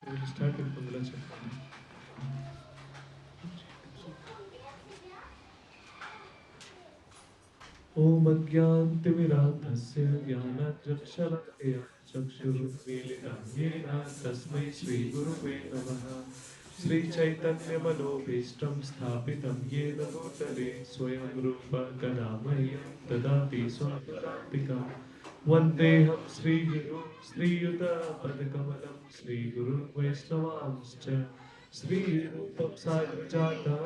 We will start with Mangala Chakra. ॐ अज्ञानतिमिरान्धस्य ज्ञानाञ्जनशलाकया चक्षुरुन्मीलितं येन तस्मै श्रीगुरुवे नमः। श्रीचैतन्यमनोभीष्टं स्थापितं येन भूतले स्वयं रूप कदा मह्यं ददाति स्वपदान्तिकं। वन्देऽहं श्रीगुरुं श्रीयुतपदकमलं श्रीगुरुं वैष्णवांश्च श्रीरूपं साग्रजातं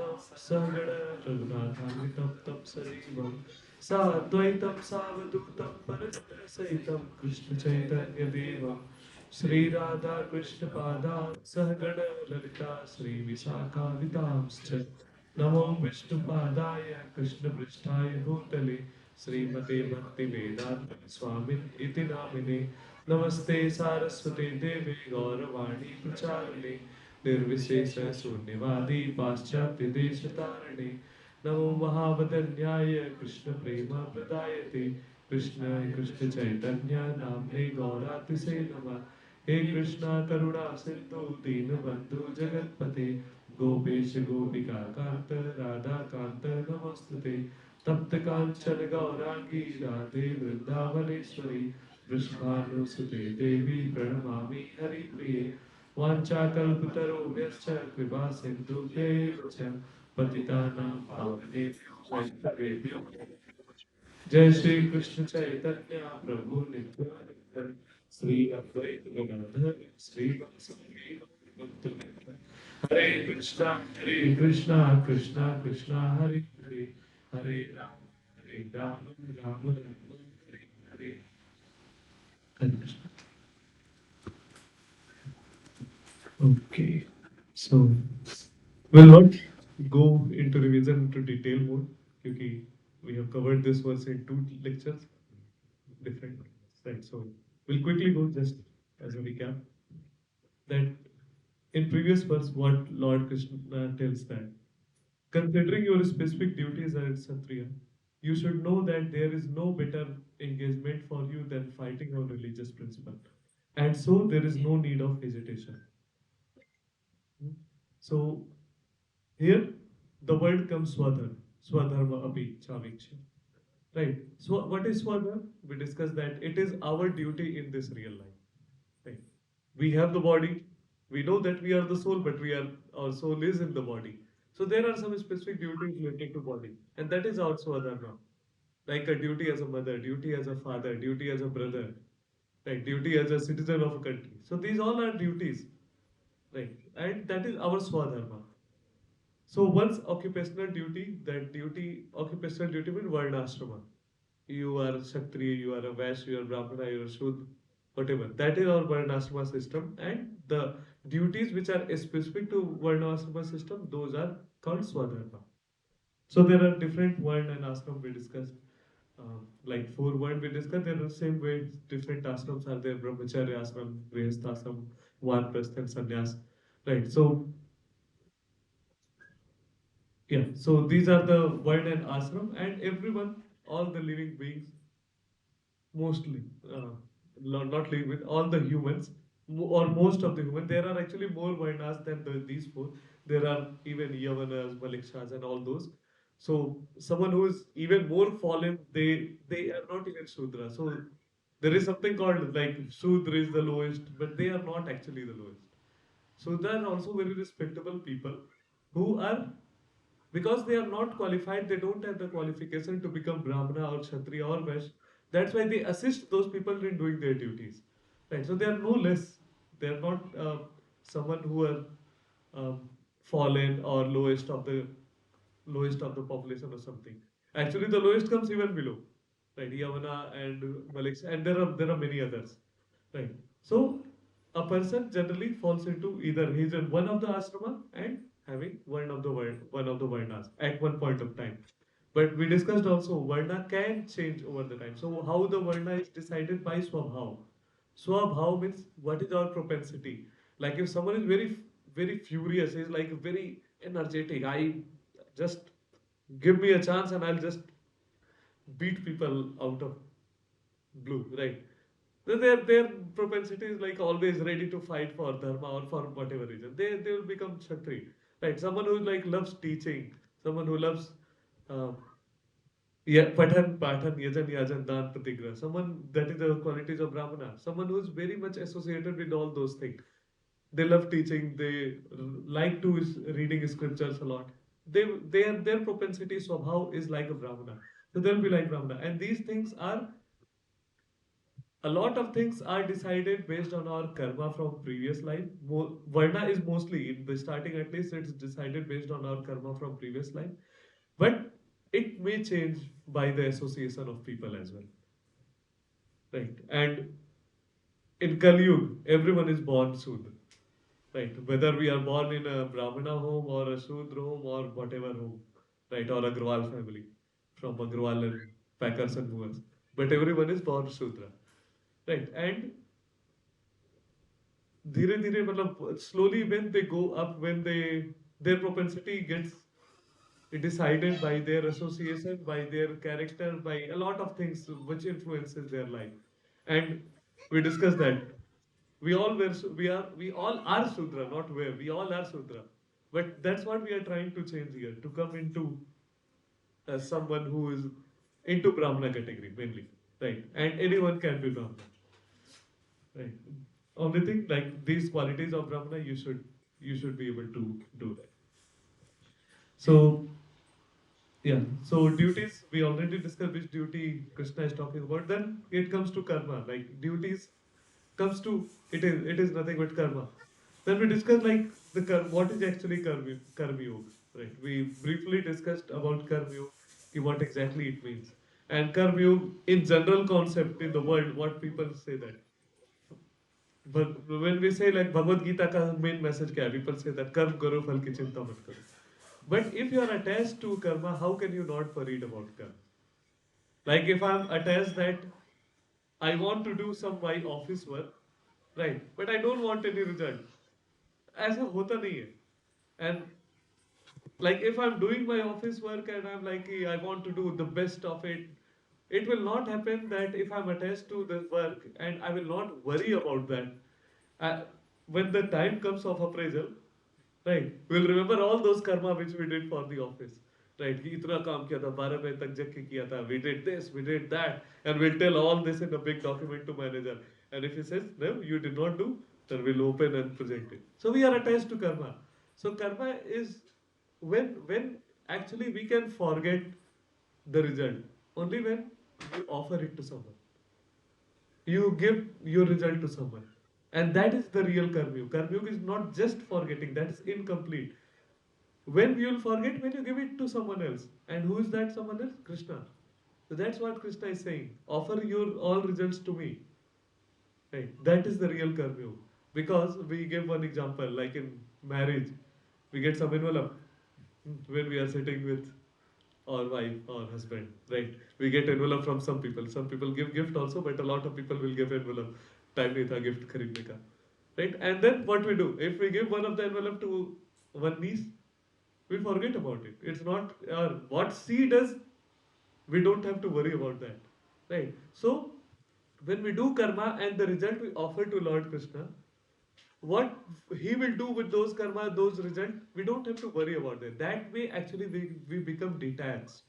सगण रघुनाथान्वितं तं सजीवम् साद्वैतं सावधूतं परस्परसहितं कृष्णचैतन्यदेवं श्रीराधाकृष्णपादान् सहगण ललिता श्रीविशाखावितांश्च नमो विष्णुपादाय कृष्णपृष्ठाय भूतले श्रीमते भक्तिवेदान्त स्वामिन् इति नामिने नमस्ते सारस्वते देवे गौरवाणी प्रचारिणे निर्विशेष शून्यवादी पाश्चात्य देशतारिणे नमो महावदन्याय कृष्ण प्रेम प्रदायते कृष्ण कृष्ण चैतन्य नामने गौरातिसे नमः। हे कृष्णा करुणा सिंधु दीनबंधु जगतपते गोपेश गोपिका कांत राधा कांत नमस्तुते तप्त कांचन गौरांगी राधे वृंदावनेश्वरी वृषभानुसुते देवी प्रणमामि हरिप्रिये वाञ्छाकल्पतरुभ्यश्च कृपा सिन्धुभ्यैव च पतितानां पावनेभ्यो वैष्णवेभ्यो जय श्री कृष्ण चैतन्य प्रभु नित्यानंद श्री अद्वैत गदाधर श्रीवासादि गौरभक्तवृंद। हरे कृष्णा कृष्णा कृष्णा हरे हरे हरे राम राम राम हरे हरे। हरे Krishna. Okay, so we'll not go into revision into detail more क्योंकि we have covered this verse in two lectures, different, right? So we'll quickly go just as a recap that in previous verse what Lord Krishna tells that considering your specific duties as Kshatriya, you should know that there is no better engagement for you than fighting on religious principle, and so there is no need of hesitation. So here, the word comes swadharma api chaviksha. Right. So, what is swadharma? We discussed that it is our duty in this real life. Right. We have the body. We know that we are the soul, but our soul is in the body. So there are some specific duties related to body, and that is our swadharma. Like a duty as a mother, duty as a father, duty as a brother, right? Duty as a citizen of a country. So these all are duties, right? And that is our swadharma. So one's occupational duty, that duty, occupational duty means varnashrama. You are Kshatriya, you are a Vaishya, you are Brahmana, you are Shudra, whatever. That is our varnashrama system. And the duties which are specific to varnashrama system, those are called swadharma. So there are different varna and ashram we discussed. Like four varna we discussed, there are same way different ashrams are there, brahmacharya ashram, grihastha ashram, vanprastha and sannyas. Right. So yeah, so these are the world and ashram, and everyone, all the living beings, mostly, not living with all the humans, or most of the humans. There are actually more varnas than these four. There are even yavanas, malikshas, and all those. So someone who is even more fallen, they are not even shudra. So there is something called like shudra is the lowest, but they are not actually the lowest. So they are also very respectable people who are because they are not qualified, they don't have the qualification to become Brahmana or Kshatriya or Vaishya. That's why they assist those people in doing their duties. Right. So they are no less. They are not someone who are um, fallen or lowest of the population or something. Actually, the lowest comes even below. Right. Yavana and Malik, and there are many others. Right. So a person generally falls into either he's in one of the ashrama and having one of the varnas at one point of time. But we discussed also varna can change over the time. So how the varna is decided by swabhav. Swabhav means what is our propensity. Like if someone is very furious, is like very energetic. I just give me a chance and I'll just beat people out of blue, right? Their propensity is like always ready to fight for dharma or for whatever reason. They will become Kshatriya. Right? Someone who like loves teaching, someone who loves uh, yeah, Pathan, Pathan, Yajan, Yajan, Dan, Pratigra. Someone that is the qualities of Brahmana. Someone who is very much associated with all those things. They love teaching. They like to is reading scriptures a lot. Their propensity swabhav is like a Brahmana. So they'll be like Brahmana. And these things are a lot of things are decided based on our karma from previous life. Varna is mostly in the starting at least it's decided based on our karma from previous life. But it may change by the association of people as well. Right. And in Kali Yuga, everyone is born Sudra. Right. Whether we are born in a Brahmana home or a Sudra home or whatever home. Right. Or Agrawal family. From Agrawal and Packers and Movers. But everyone is born Sudra. Right. And धीरे धीरे मतलब slowly when they go up, when their propensity gets decided by their association, by their character, by a lot of things which influences their life. And we discussed that we all are Sudra, not where we all are Sudra. But that's what we are trying to change here, to come into someone who is into Brahmana category mainly, right? And anyone can be Brahmana, right? Only thing like these qualities of Brahmana, you should be able to do that. So yeah, so duties, we already discussed which duty Krishna is talking about. Then it comes to karma, like duties comes to it is nothing but karma. Then we discussed like what is actually karma yoga, right? We briefly discussed about karma yoga, what exactly it means, and karma yoga in general concept in the world, what people say that. But when we say like Bhagavad Gita ka main message kya hai? People say that karma karo phal ki chinta mat karo. But if you are attached to karma, how can you not worried about karma? Like if I'm attached that I want to do some my office work, right? But I don't want any result. ऐसा होता नहीं है. And like if I'm doing my office work and I'm like I want to do the best of it, it will not happen that if I'm attached to the work and I will not worry about that. Uh, when the time comes of appraisal, right, we'll remember all those karma which we did for the office. Right, कि इतना काम किया था 12 बजे तक जग के किया था, we did this, we did that, and we'll tell all this in a big document to manager. And if he says no, you did not do, then we'll open and present it. So we are attached to karma. So karma is when actually we can forget the result only when you offer it to someone. You give your result to someone. And that is the real karma. Karma is not just forgetting, that is incomplete. When you will forget, when you give it to someone else. And who is that someone else? Krishna. So that's what Krishna is saying. Offer your all results to me. Right? That is the real karma. Because we give one example, like in marriage, we get some envelope when we are sitting with our wife or husband, right? We get envelope from some people. Some people give gift also, but a lot of people will give envelope. Time nahi tha gift kharidne ka, right? And then what we do? If we give one of the envelope to one niece, we forget about it. It's not what she does. We don't have to worry about that, right? So when we do karma and the result we offer to Lord Krishna, what he will do with those karma, those results, we don't have to worry about that. That way, actually, we become detached.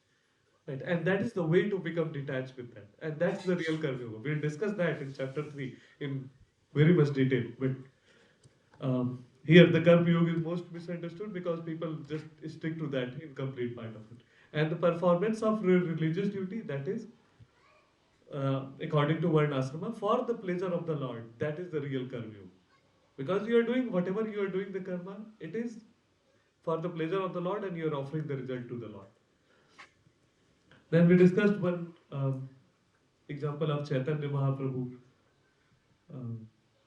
Right? And that is the way to become detached with that. And that's the real karma yoga. We'll discuss that in chapter 3 in very much detail. But here, the karma yoga is most misunderstood because people just stick to that incomplete part of it. And the performance of religious duty, that is, according to Varnasrama, for the pleasure of the Lord, that is the real karma yoga. Because you are doing whatever you are doing the karma, it is for the pleasure of the Lord and you are offering the result to the Lord. Then we discussed one example of Chaitanya Mahaprabhu.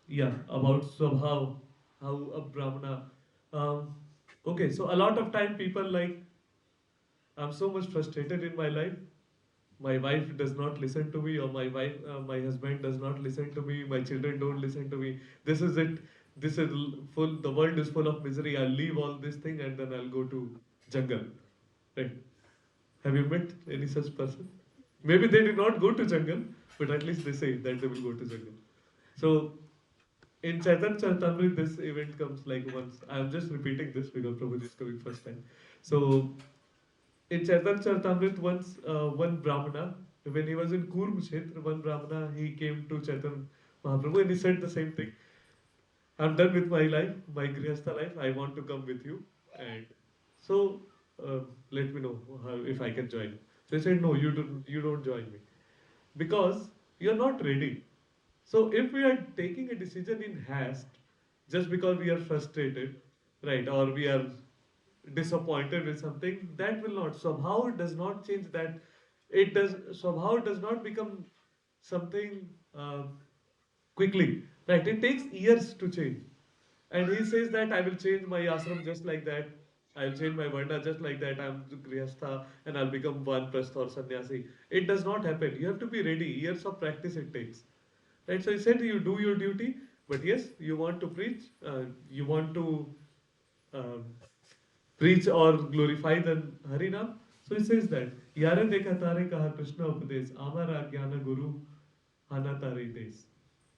Yeah, about Swabhav, how a Brahmana. Okay, so a lot of time people like, I'm so much frustrated in my life. My wife does not listen to me, or my husband does not listen to me. My children don't listen to me. This is it. This is full. The world is full of misery. I'll leave all this thing and then I'll go to jungle. Right? Have you met any such person? Maybe they did not go to jungle, but at least they say that they will go to jungle. So in Chaitanya Charitamrita, this event comes like once. I'm just repeating this because Prabhuji is coming first time. So in Chaitanya Charitamrita, once one Brahmana, when he was in Kurm Kshetra, one Brahmana, he came to Chaitanya Mahaprabhu and he said the same thing. I'm done with my life, my Grihastha life. I want to come with you. And so uh, let me know how, if I can join. So he said, no, you don't join me because you're not ready. So if we are taking a decision in haste, just because we are frustrated, right, or we are disappointed with something, that will not. Swabhav does not change that. It does. Swabhav does not become something quickly, right? It takes years to change. And he says that I will change my ashram just like that. I'll change my varna just like that. I'm grihastha and I'll become vanprastha or sannyasi. It does not happen. You have to be ready. Years of practice it takes. Right? So he said you do your duty, but yes, you want to preach, you want to um, preach or glorify the Harinam. So he says that Yare dekha tare kaha Krishna upadesh, amara jnana guru hana tare des.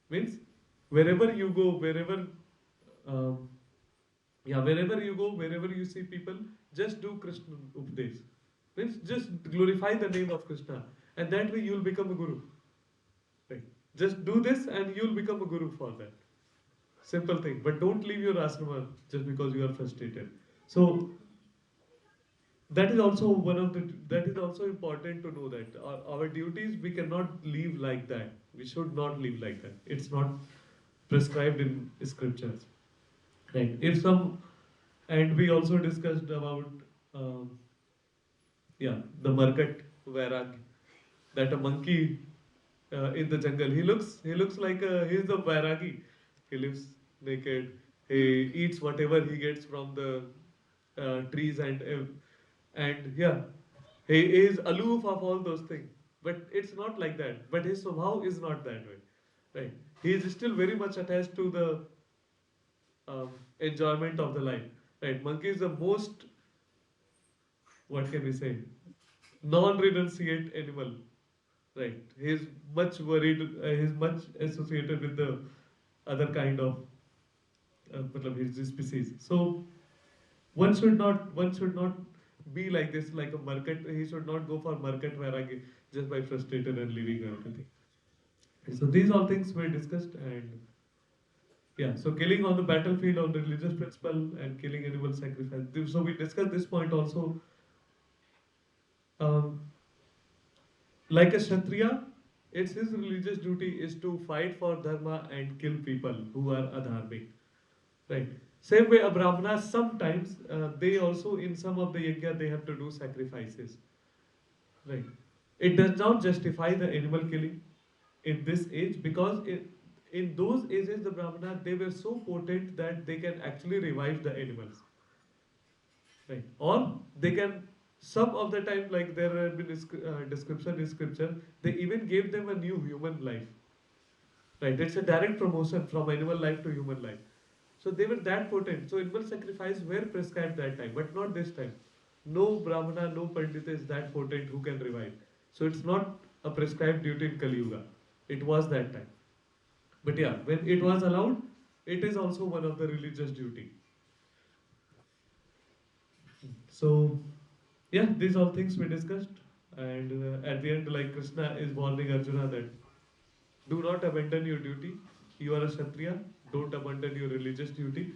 Means wherever you go, um, wherever you go, wherever you see people, just do Krishna upadesh. Means just glorify the name of Krishna, and that way you'll become a guru. Right. Just do this and you'll become a guru for that. Simple thing. But don't leave your asrama just because you are frustrated. So that is also one of the that is also important to know that our duties we cannot leave like that. We should not leave like that. It's not prescribed in scriptures. Right. If some and we also discussed about um, the market vairag that a monkey in the jungle. He looks like he's the Vairagi. He lives naked. He eats whatever he gets from the trees and yeah, he is aloof of all those things. But it's not like that. But his swabhav is not that way, right? He is still very much attached to the enjoyment of the life, right? Monkey is the most, what can we say, non-renunciate animal. Right. He's much worried. He's much associated with the other kind of, matlab his species. So one should not be like this, like a market. He should not go for market vairagi just by frustrated and leaving everything. So these all things were discussed, and yeah. So killing on the battlefield on the religious principle and killing animal sacrifice. So we discussed this point also. Um, like a Kshatriya, it's his religious duty is to fight for dharma and kill people who are adharmic. Right. Same way, a Brahmana sometimes they also in some of the yajna they have to do sacrifices. Right. It does not justify the animal killing in this age because in those ages the Brahmana they were so potent that they can actually revive the animals. Right. Or they can, some of the time, like there have been description in scripture, they even gave them a new human life. Right. It's a direct promotion from animal life to human life. So they were that potent. So animal sacrifice were prescribed that time, but not this time. No Brahmana, no Pandita is that potent who can revive. So it's not a prescribed duty in Kali Yuga. It was that time. But yeah, when it was allowed, it is also one of the religious duty. So yeah, these all things we discussed, and at the end, like Krishna is warning Arjuna that do not abandon your duty. You are a Kshatriya. Don't abandon your religious duty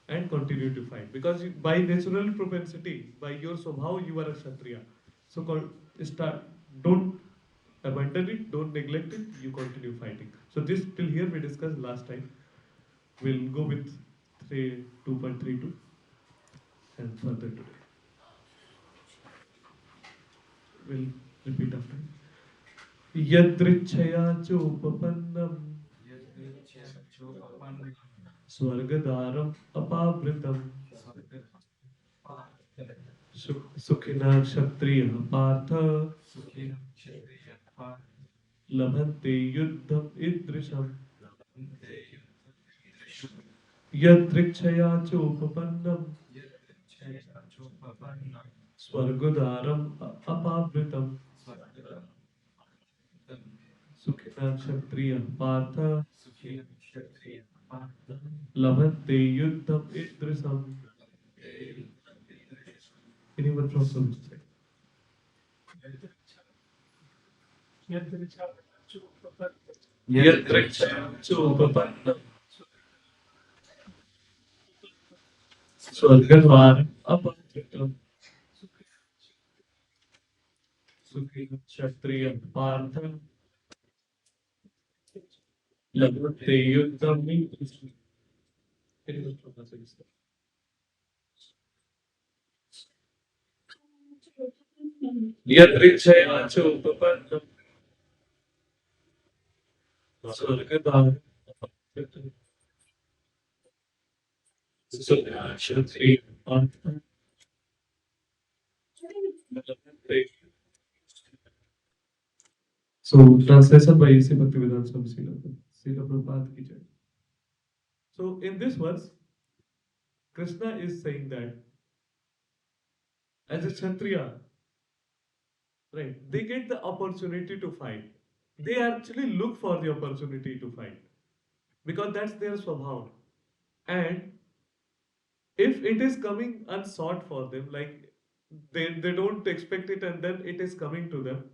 and continue to fight because by natural propensity, by your swabhav, you are a Kshatriya. So start. Don't abandon it. Don't neglect it. You continue fighting. So this till here we discussed last time. We'll go with 2.32 and further today. We'll repeat after. यदृच्छया चोपपन्नम् स्वर्गद्वारम् अपावृतम् सुखिनः क्षत्रियः पार्थ लभन्ते युद्धम् ईदृशम् यदृच्छया चोपपन्नम् स्वर्गद्वारम् अपावृतम् सुखिनः Kshatriya Partha Labhante Yuddham Idrisam. Anyone from some Yatriksham Swarga Apatritam Sukhi Kshatriya Partha Labhante Yuddham Idrisam. Anyone from some Yatrikshaya Chopapannam Swarga Kshatriya Partha So, translation by A.C. Bhaktivedanta Swami Srila Prabhupada ki jai. So, in this verse, Krishna is saying that as a Kshatriya, right, they get the opportunity to fight. They actually look for the opportunity to fight because that's their swabhav. And if it is coming unsought for them, like they don't expect it and then it is coming to them,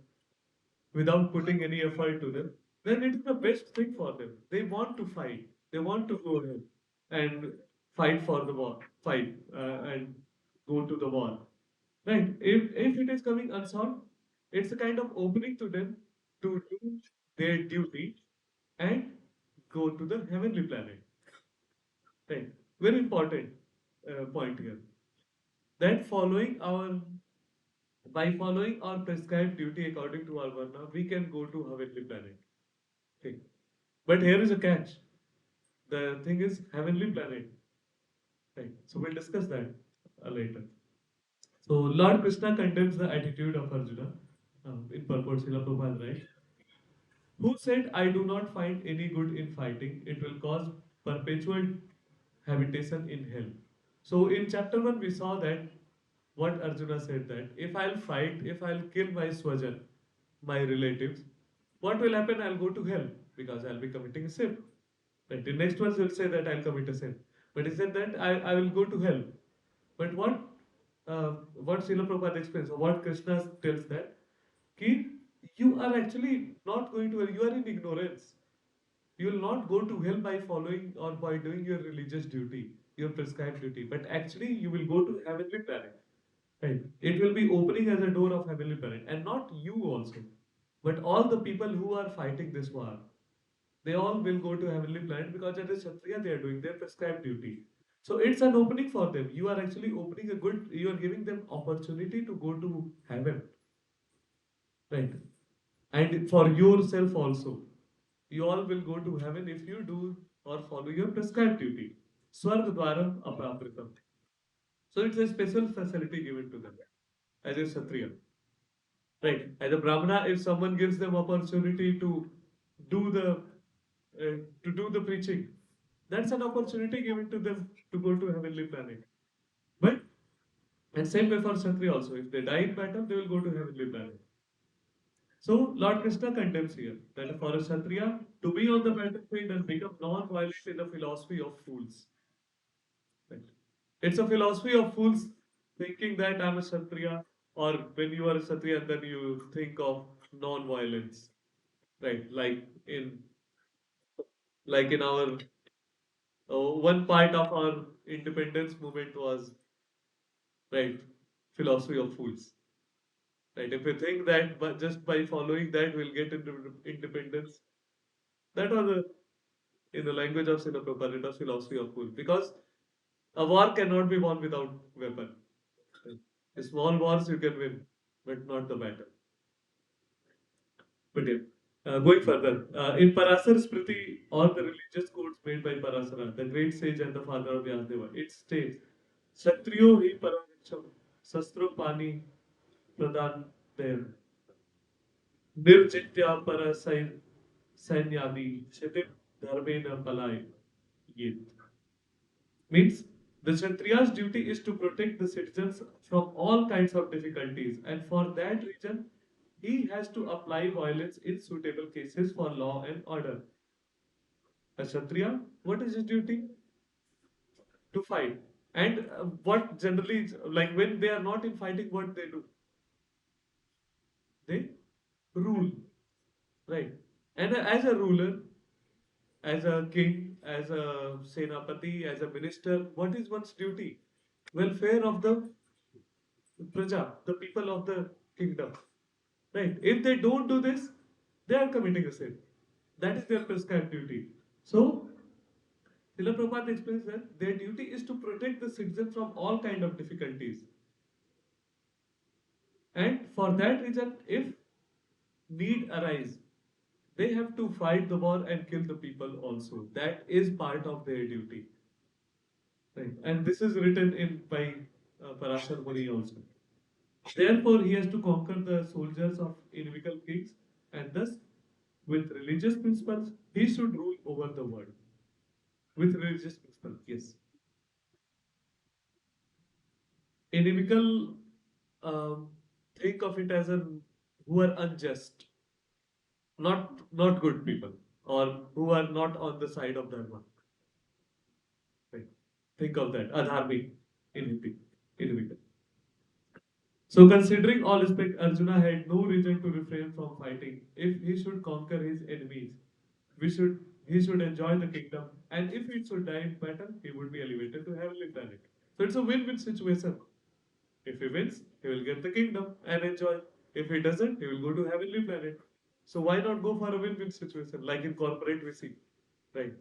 without putting any effort to them, then it is the best thing for them. They want to fight. They want to go ahead and fight for the war, fight and go to the war. Right? If it is coming unsought, it's a kind of opening to them to do their duty and go to the heavenly planet. Right? Very important point here. That by following our prescribed duty according to our varna, we can go to heavenly planet. Okay. But here is a catch. The thing is heavenly planet. Right. So we'll discuss that later. So Lord Krishna condemns the attitude of Arjuna in purport Srila Prabhupada, right? Who said, I do not find any good in fighting, it will cause perpetual habitation in hell. So in chapter 1, we saw that what Arjuna said that if I'll fight, if I'll kill my swajan, my relatives, what will happen? I'll go to hell because I'll be committing a sin. Right. The next one will say that I'll commit a sin. But he said that I will go to hell. But what Srila Prabhupada explains, or what Krishna tells that, ki, you are actually not going to hell, you are in ignorance. You will not go to hell by following or by doing your religious duty, your prescribed duty, but actually you will go to heavenly planet. Right. It will be opening as a door of heavenly planet, and not you also, but all the people who are fighting this war. They all will go to heavenly planet because as a Kshatriya they are doing their prescribed duty. So it's an opening for them. You are actually opening a good, you are giving them opportunity to go to heaven. Right. And for yourself also. You all will go to heaven if you do or follow your prescribed duty. Swarga dwaram aprapritam. So it's a special facility given to them as a Kshatriya. Right. As a Brahmana, if someone gives them opportunity do the to do the preaching, that's an opportunity given to them to go to heavenly planet. But and same way for Kshatriya also, if they die in battle, they will go to heavenly planet. So Lord Krishna condemns here that for a Kshatriya to be on the battlefield and become non-violent is a philosophy of fools. Right? It's a philosophy of fools thinking that I'm a Kshatriya, or when you are a Kshatriya, then you think of non-violence. Right? Like in our one part of our independence movement was right philosophy of fools. Right? If we think that but just by following that we'll get into independence, that was in the language of Srila Prabhupada, it was philosophy of fools. Because a war cannot be won without weapon. Right? Small wars you can win, but not the battle. But yeah. Going further, in Parasar Smriti, all the religious codes made by Parasara, the great sage and the father of Vyasadeva, it states, Kshatriyo hi parameksham, sastro pani pradan there. Nirjitya para sainyadi, kshitim dharmena palay yet. Means the Kshatriya's duty is to protect the citizens from all kinds of difficulties, and for that reason, he has to apply violence in suitable cases for law and order. A Kshatriya, what is his duty? To fight. And what generally, like when they are not in fighting, what they do? They rule, right? And as a ruler, as a king, as a senapati, as a minister, what is one's duty? Welfare of the praja, the people of the kingdom, right? If they don't do this, they are committing a sin. That is their prescribed duty. So, Srila Prabhupada explains that their duty is to protect the citizen from all kind of difficulties. And for that reason, if need arise, they have to fight the war and kill the people also. That is part of their duty. Right. And this is written in by Parashar Muni also. Therefore, he has to conquer the soldiers of inimical kings, and thus, with religious principles, he should rule over the world. With religious principles, yes. Inimical, um, think of it as an who are unjust, not good people, or who are not on the side of Dharma. Right. Think of that. Adharmic in Hindi. Inimical. So, considering all aspects, Arjuna had no reason to refrain from fighting. If he should conquer his enemies, he should enjoy the kingdom, and if he should die in battle, he would be elevated to heavenly planet. So it's a win-win situation. If he wins, he will get the kingdom and enjoy. If he doesn't, he will go to heavenly planet. So why not go for a win-win situation like in corporate we see, right?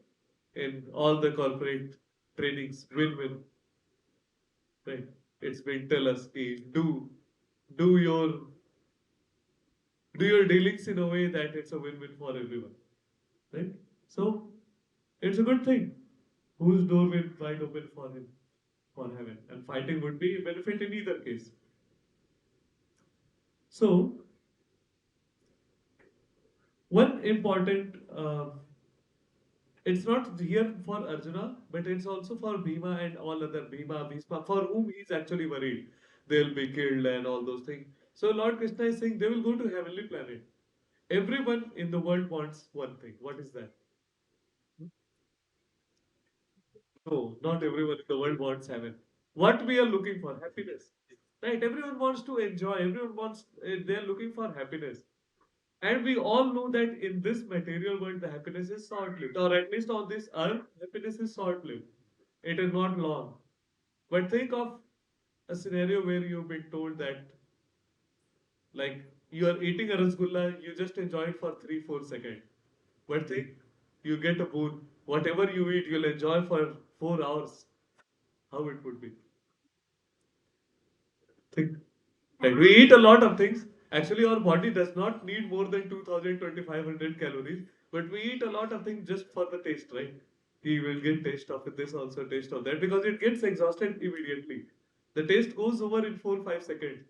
In all the corporate trainings, win-win, right? It's been tell us, do your do your dealings in a way that it's a win-win for everyone, right? So it's a good thing. Whose door will wide open for him for heaven, and fighting would be a benefit in either case. So one important, it's not here for Arjuna, but it's also for Bhima and all other Bhima, Bhisma, for whom he's actually worried. They'll be killed and all those things. So Lord Krishna is saying they will go to heavenly planet. Everyone in the world wants one thing. What is that? No, not everyone in the world wants heaven. What we are looking for? Happiness. Right? Everyone wants to enjoy. Everyone wants, they're looking for happiness. And we all know that in this material world, the happiness is short lived. Or at least on this earth, happiness is short lived. It is not long. But think of a scenario where you've been told that, like, you are eating a rasgulla, you just enjoy it for 3 4 seconds. But think, you get a boon. Whatever you eat, you'll enjoy for 4 hours. How it would be. Think. Right. We eat a lot of things. Actually, our body does not need more than 2,500 calories, but we eat a lot of things just for the taste, right? He will get taste of this also, taste of that, because it gets exhausted immediately. The taste goes over in 4 5 seconds.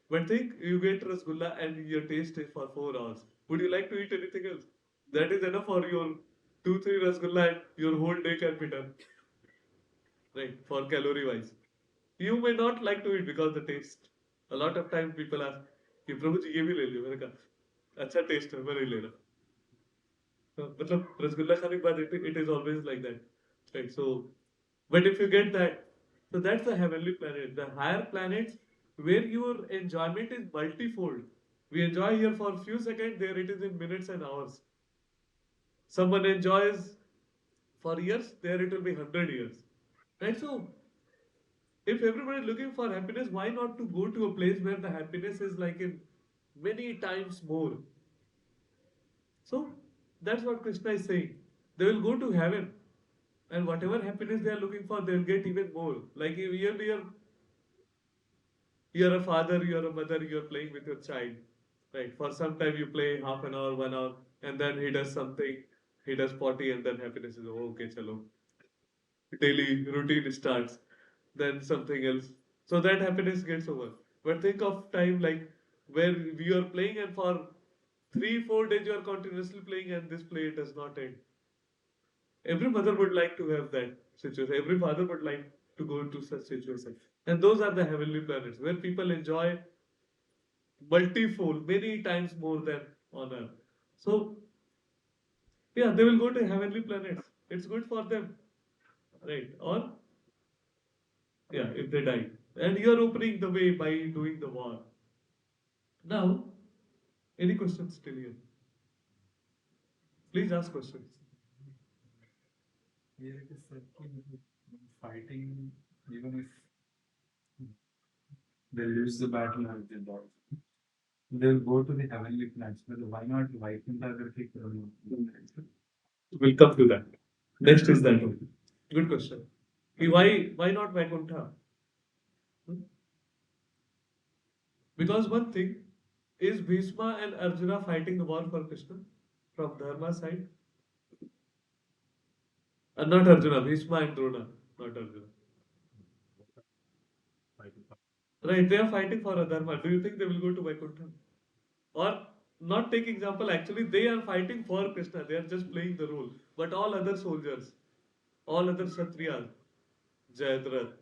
But think you get rasgulla and your taste is for 4 hours. Would you like to eat anything else? That is enough for your 2 3 rasgulla and your whole day can be done, right? For calorie wise. You may not like to eat because the taste. A lot of time people ask कि प्रभु जी ये भी ले लियो मैंने कहा अच्छा test है मैं नहीं ले रहा मतलब रसगुल्ला खाने के बाद it is always like that right so but if you get that so that's the heavenly planet the higher planets where your enjoyment is multifold we enjoy here for a few seconds there it is in minutes and hours someone enjoys for years there it will be 100 years right so if everybody is looking for happiness, why not to go to a place where the happiness is like in many times more? So that's what Krishna is saying. They will go to heaven, and whatever happiness they are looking for, they'll get even more. Like if you're a father, you're a mother, you're playing with your child, right? For some time you play half an hour, 1 hour, and then he does something, he does potty, and then happiness is oh, okay, chalo. Daily routine starts, then something else. So that happiness gets over. But think of time like where you are playing and for 3 4 days you are continuously playing and this play does not end. Every mother would like to have that situation. Every father would like to go to such situation. And those are the heavenly planets where people enjoy multifold, many times more than on Earth. So yeah, they will go to heavenly planets. It's good for them, right? Or yeah, if they die, and you're opening the way by doing the war. Now, any questions still here? Please ask questions. Here it is said fighting, even if they lose the battle or they die, they'll go to the heavenly planets. But why not Vaikuntha take We'll come to that. Next is that one. Good question. Why not Vaikuntha? Hmm? Because one thing is Bhishma and Arjuna fighting the war for Krishna from Dharma side. Not Arjuna, Bhishma and Drona, not Arjuna. Right, they are fighting for a Dharma. Do you think they will go to Vaikuntha? Or not take example, actually they are fighting for Krishna. They are just playing the role. But all other soldiers, all other Kshatriyas, Jayadratha,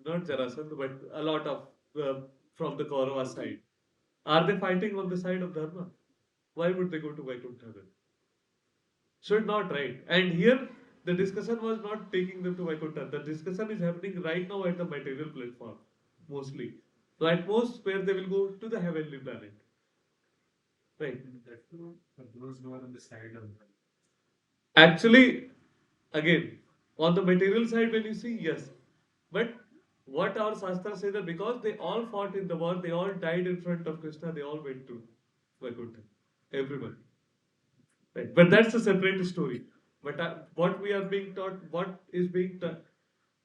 not Jarasandha, but a lot of from the Kaurava side, are they fighting on the side of Dharma? Why would they go to Vaikuntha then? Should not, right? And here the discussion was not taking them to Vaikuntha. The discussion is happening right now at the material platform, mostly. So at most, where they will go to the heavenly planet, right? That too, for those who are on the side of Actually, again, on the material side, when you see, yes. But what our Shastra says that because they all fought in the war, they all died in front of Krishna, they all went to Vaikuntha. Everyone. Right. But that's a separate story. But what we are being taught, what is being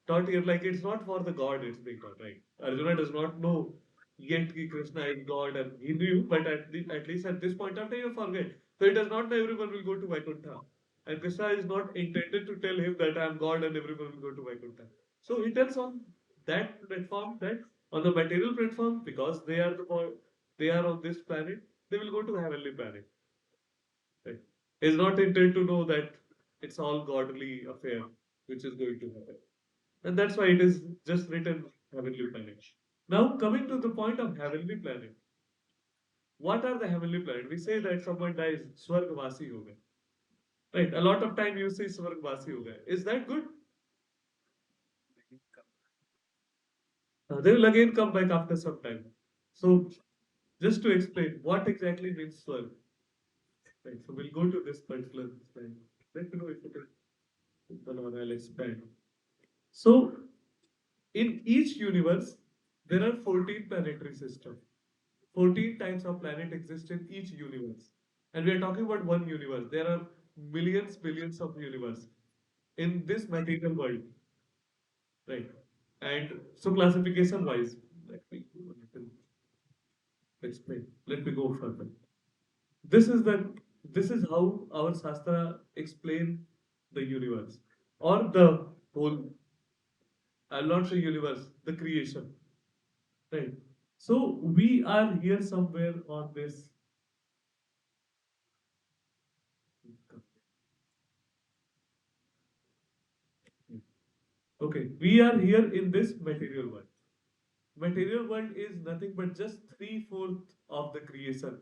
taught here, like it's not for the God, it's being taught, right? Arjuna does not know yet ki Krishna is God and he knew, but at least at this point of time, you forget. So he does not know everyone will go to Vaikuntha. And Krishna is not intended to tell him that I am God and everyone will go to Vaikuntha. So he tells on that platform that on the material platform, because they are on this planet, they will go to the heavenly planet. Right? Is not intended to know that it's all godly affair which is going to happen. And that's why it is just written heavenly planet. Now coming to the point of heavenly planet. What are the heavenly planet? We say that someone dies, Swargavasi ho gaya. Right. A lot of time you say Swargavasi ho gaya. Is that good? They will again come back after some time. So just to explain what exactly means Swarg. Right. So we'll go to this particular slide. Let me know if it is done or I'll expand. So in each universe, there are 14 planetary systems. 14 types of planet exist in each universe. And we are talking about one universe. There are millions, billions of universe in this material world, right? And so classification wise, let me explain. Let me go further. This is the this is how our Shastra explain the universe or the whole, I'll not say universe, the creation. Right. So we are here somewhere on this. Okay, we are here in this material world. Material world is nothing but just three-fourth of the creation.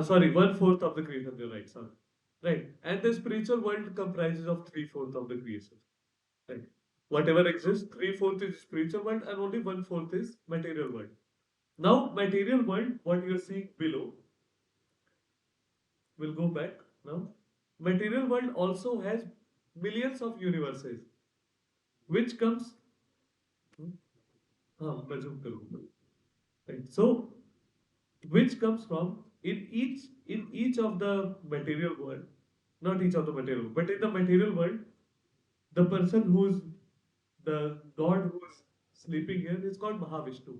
Sorry, one-fourth of the creation. You're right, sorry. Right. And the spiritual world comprises of three-fourth of the creation. Right. Whatever exists, three-fourth is spiritual world and only one-fourth is material world. Now, material world, what you're seeing below, we'll go back now. Material world also has millions of universes, which comes. मैं zoom करूँगा. Right. So, which comes from in each of the material world, not each of the material, but in the material world, the person who's the god who's sleeping here is called Mahavishnu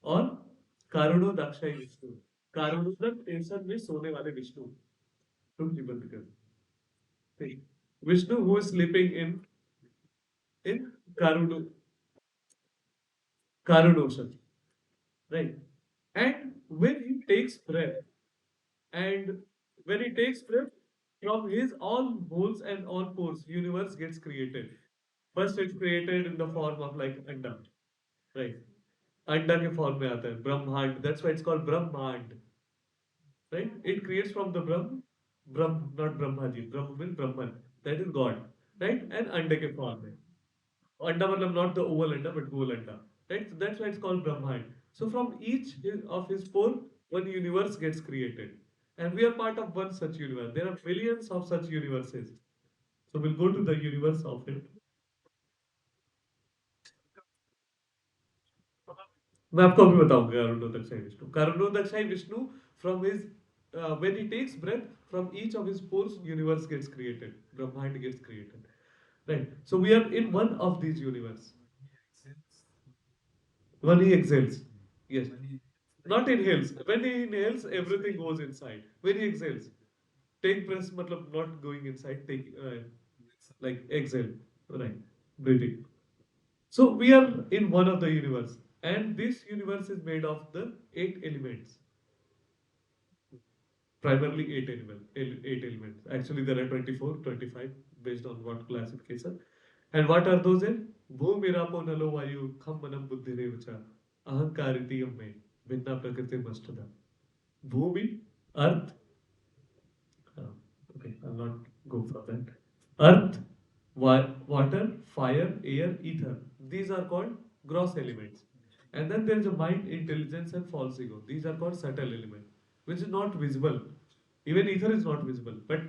or कारुणो दक्षाई विष्णु. कारुणोदक tension में सोने वाले विष्णु. तुम जी बंद कर. ठीक. Vishnu who is sleeping in Karuno Karunosan, right? And when he takes breath, and when he takes breath, from his all holes and all pores, universe gets created. First, it's created in the form of like anda, right? अंडा के form में आता है ब्रह्मांड, that's why it's called ब्रह्मांड, right? It creates from the Brahm, not Brahmaji. Brahm means Brahman, that is God, right? And अंडे के form में, अंडा मतलब not the oval anda but गोल अंडा, right? So that's why it's called Brahman. So from each of his pore, one universe gets created, and we are part of one such universe. There are millions of such universes. So we'll go to the universe of it. मैं आपको अभी बताऊंगा कारुण्योदक्षाई Vishnu. कारुण्योदक्षाई Vishnu, from his when he takes breath, from each of his pores, universe gets created. Brahmand gets created. Right. So we are in one of these universe. When he exhales. Yes. Not inhales. When he inhales, everything goes inside. When he exhales, take breath, matlab not going inside. Take like exhale. Right. Breathing. So we are in one of the universe, and this universe is made of the eight elements. Primarily eight elements. Actually, there are 24, 25, based on what classification. And what are those in? Bhumi Rapo Nalo Vayu Kham Manam Buddhi Revacha Ahankariti Amme Vinna Prakriti Mastada. Bhumi, Earth, uh, okay, I'll not go for that. Earth, water, fire, air, ether. These are called gross elements. And then there is a mind, intelligence, and false ego. These are called subtle elements, which is not visible. Even ether is not visible. But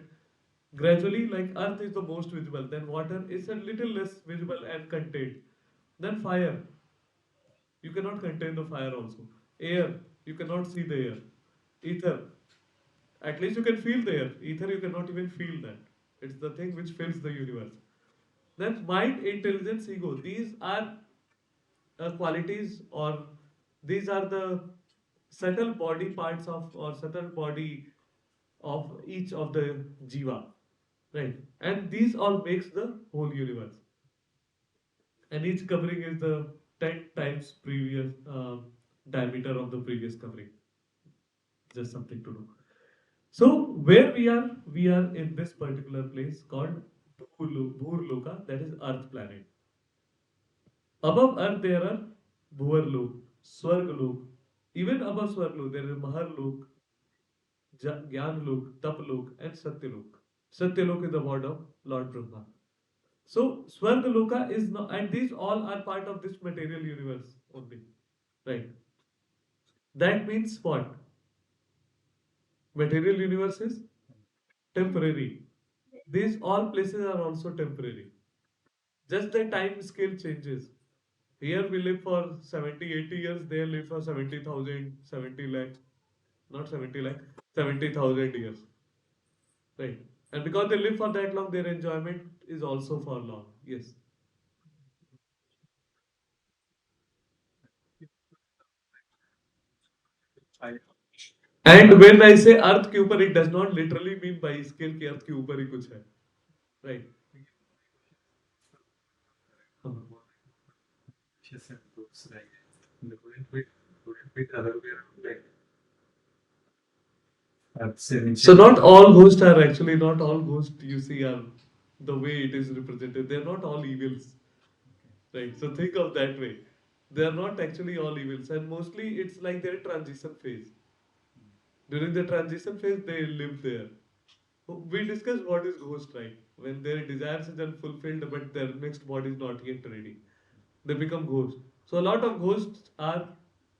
gradually, like earth is the most visible, then water is a little less visible and contained. Then fire, you cannot contain the fire also. Air, you cannot see the air. Ether, at least you can feel the air. Ether, you cannot even feel that. It's the thing which fills the universe. Then mind, intelligence, ego. These are qualities, or these are the subtle body parts of, or subtle body of each of the jiva, right? And these all makes the whole universe. And each covering is the 10 times previous diameter of the previous covering. Just something to know. So where we are in this particular place called Bhurloka, that is Earth planet. Above Earth there are Bhuvarlok, Swargalok. Even above Swargalok there is Maharlok, Gyanlok, Taplok, and Satyalok. Satyalok is the word of Lord Brahma. So Swargaloka is not, and these all are part of this material universe only, right? That means what? Material universe is temporary. These all places are also temporary. Just the time scale changes. Here we live for 70, 80 years, they live for 70,000, 70 lakh, not 70 lakh, 70,000 years. Right. And because they live for that long, their enjoyment is also for long. Yes. And when I say अर्थ के ऊपर, it does not literally mean by scale कि अर्थ के ऊपर ही कुछ है. Right. हाँ. So not all ghosts are actually, not all ghosts you see are the way it is represented. They are not all evils. Right. So think of that way. They are not actually all evils, and mostly it's like their transition phase. During the transition phase, they live there. We discussed what is ghost, right? When their desires is unfulfilled, but their next body is not yet ready, they become ghosts. So a lot of ghosts are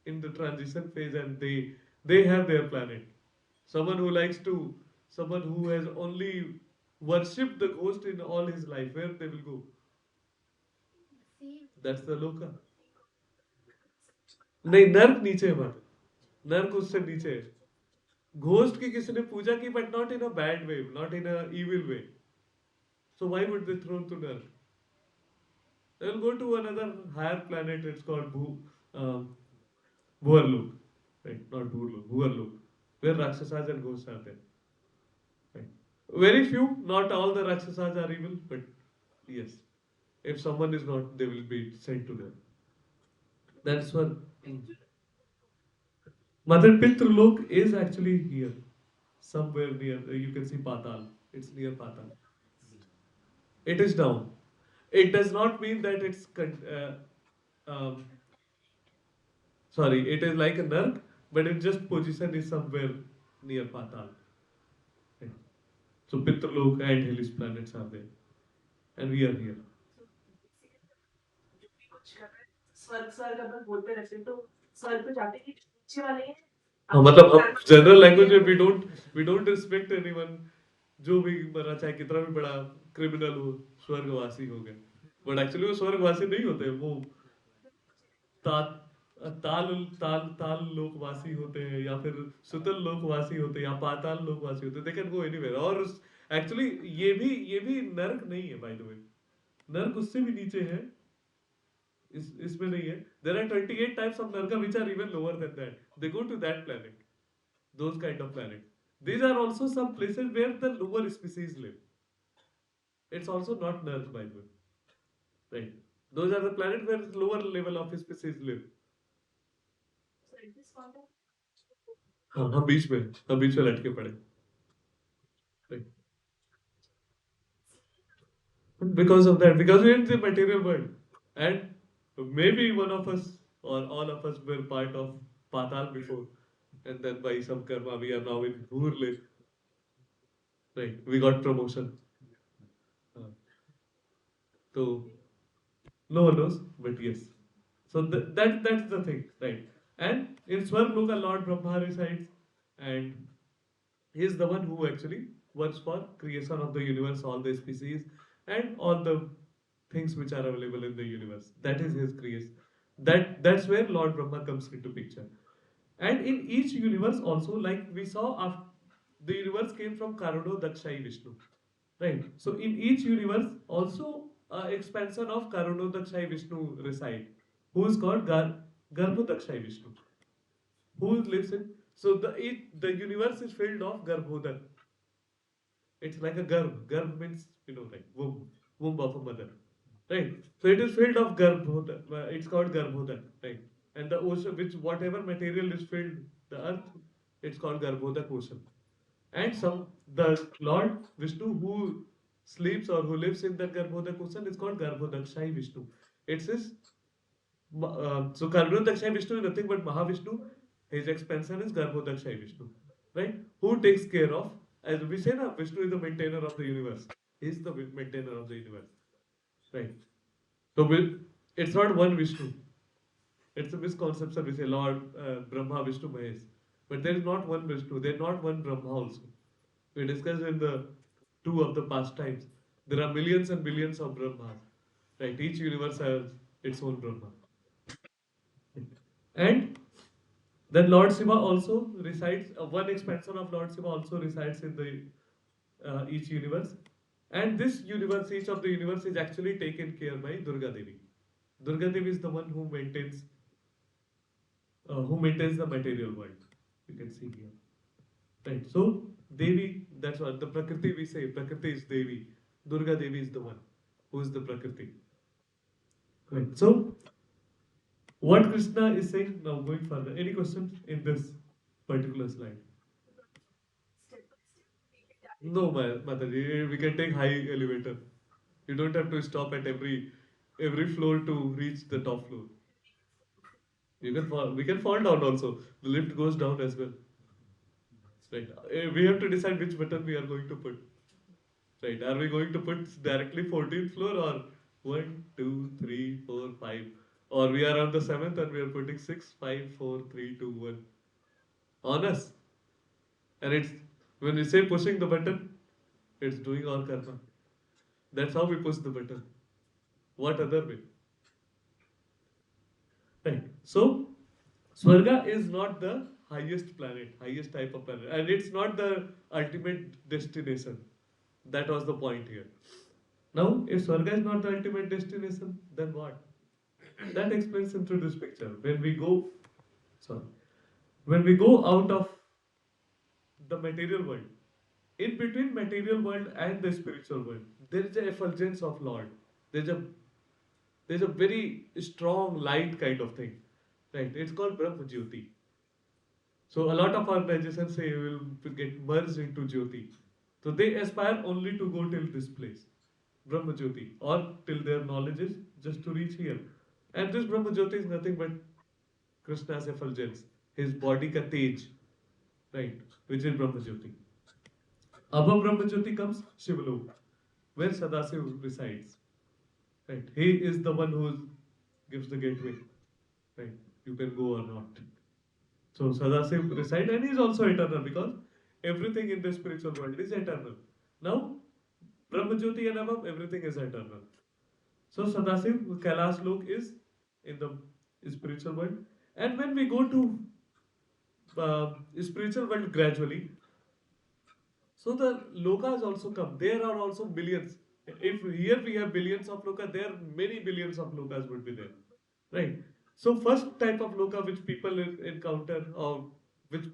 in the transition phase, and they have their planet. Someone who likes to, someone who has only worshipped the ghost in all his life, where they will go? That's the loka. नहीं, नर्क नीचे है मत. नर्क उससे नीचे है. Ghost की किसी ने पूजा की, but not in a bad way, not in a evil way. So why would they throw to nurk? They'll go to another higher planet. It's called Bhuvarlook, right? Not Bhuvarlook, Bhuvarlook, where Rakshasas and ghosts are there. Right? Very few, not all the Rakshasas are evil, but yes, if someone is not, they will be sent to them. That's what Mother Pitrulok is actually here, somewhere near. You can see Patal. It's near Patal. It is down. It does not mean that it's um, Sorry, it is like a Nark, but it just position is somewhere near Patal. Right. So Pitralok and Hellish planets are there, and we are here. हाँ मतलब हम general language में we don't respect anyone जो भी मरा चाहे कितना भी बड़ा क्रिमिनल हो स्वर्गवासी हो गए बट एक्चुअली वो स्वर्गवासी नहीं होते वो ता, ताल ताल ताल लोकवासी होते हैं या फिर सुतल लोकवासी होते हैं या पाताल लोकवासी होते हैं दे कैन गो एनीवेयर और एक्चुअली ये भी नर्क नहीं है बाय द वे नर्क उससे भी नीचे है इसमें नहीं है there are 28 types of naraka which are even lower than that they go to that planet those kind of planets. These are also some places where the lower species live. It's also not Nerk, by the way. Right. Those are the planets where lower level of species live. हाँ हम बीच में लटके पड़े. Right. Because of that, because we're in the material world. And maybe one of us or all of us were part of Patal before. And then by some karma, we are now in Hurle. Right. We got promotion. Uh, so no one knows, but yes. So that's the thing, right? And in Swarga, Lord Brahma resides, and he is the one who actually works for creation of the universe, all the species, and all the things which are available in the universe. That is his creation. That's where Lord Brahma comes into picture. And in each universe also, like we saw, after the universe came from Karuno Dakshai Vishnu. Right. So in each universe, also expansion of Karunodakshay Vishnu reside, who is called Garbhodakshay Vishnu, who lives in. So the universe is filled of Garbhodak. It's like a Garb means like womb of a mother, right? So it is filled of Garbhodak. It's called Garbhodak, right? And the ocean, which whatever material is filled the earth, it's called Garbhodak ocean. And some the Lord Vishnu who sleeps or who lives in that Garbhodak ocean is called Garbhodakshai Vishnu. It's his so Garbhodakshai Vishnu is nothing but Mahavishnu. His expansion is Garbhodakshai Vishnu, right? Who takes care of, as we say, na, Vishnu is the maintainer of the universe. He is the maintainer of the universe, right? So it's not one Vishnu. It's a misconception. We say Lord Brahma, Vishnu, Mahesh, but there is not one Vishnu. There is not one Brahma also. We discussed in the two of the past times. There are millions and billions of Brahmas. Right? Each universe has its own Brahma. And then Lord Shiva also resides, one expansion of Lord Shiva also resides in the each universe. And this universe, each of the universe is actually taken care by Durga Devi. Durga Devi is the one who maintains the material world. You can see here. Right. So Devi, that's what the Prakriti we say. Prakriti is Devi. Durga Devi is the one who is the Prakriti. Right. So what Krishna is saying now going further. Any questions in this particular slide? No, Mataji, we can take high elevator. You don't have to stop at every floor to reach the top floor. You can fall. We can fall down also. The lift goes down as well. Right. We have to decide which button we are going to put. Right. Are we going to put directly 14th floor or 1, 2, 3, 4, 5? Or we are on the 7th and we are putting 6, 5, 4, 3, 2, 1 on us. And it's when we say pushing the button, it's doing our karma. That's how we push the button. What other way? Right. So Swarga is not the highest planet, highest type of planet, and it's not the ultimate destination. That was the point here. Now, if Swarga is not the ultimate destination, then what? That explains into this picture. Sorry, when we go out of the material world, in between material world and the spiritual world, there is a effulgence of Lord. There's a there's a very strong light kind of thing, right? It's called Brahma Jyoti. So a lot of organizations say will get merged into Jyoti. So they aspire only to go till this place, Brahma Jyoti, or till their knowledge is just to reach here. And this Brahma Jyoti is nothing but Krishna's effulgence, his body ka tej, right, which is Brahma Jyoti. Above Brahma Jyoti comes Shivalok, where Sadasiv resides. Right, he is the one who gives the gateway. Right, you can go or not. So Sadasiv resides, and he is also eternal because everything in the spiritual world is eternal. Now, Brahma Jyoti and above, everything is eternal. So Sadasiv, Kailash Lok is in the spiritual world. And when we go to spiritual world gradually, so the lokas also come. There are also billions. If here we have billions of loka, there many billions of lokas would be there, right? So first type of loka which people encounter or which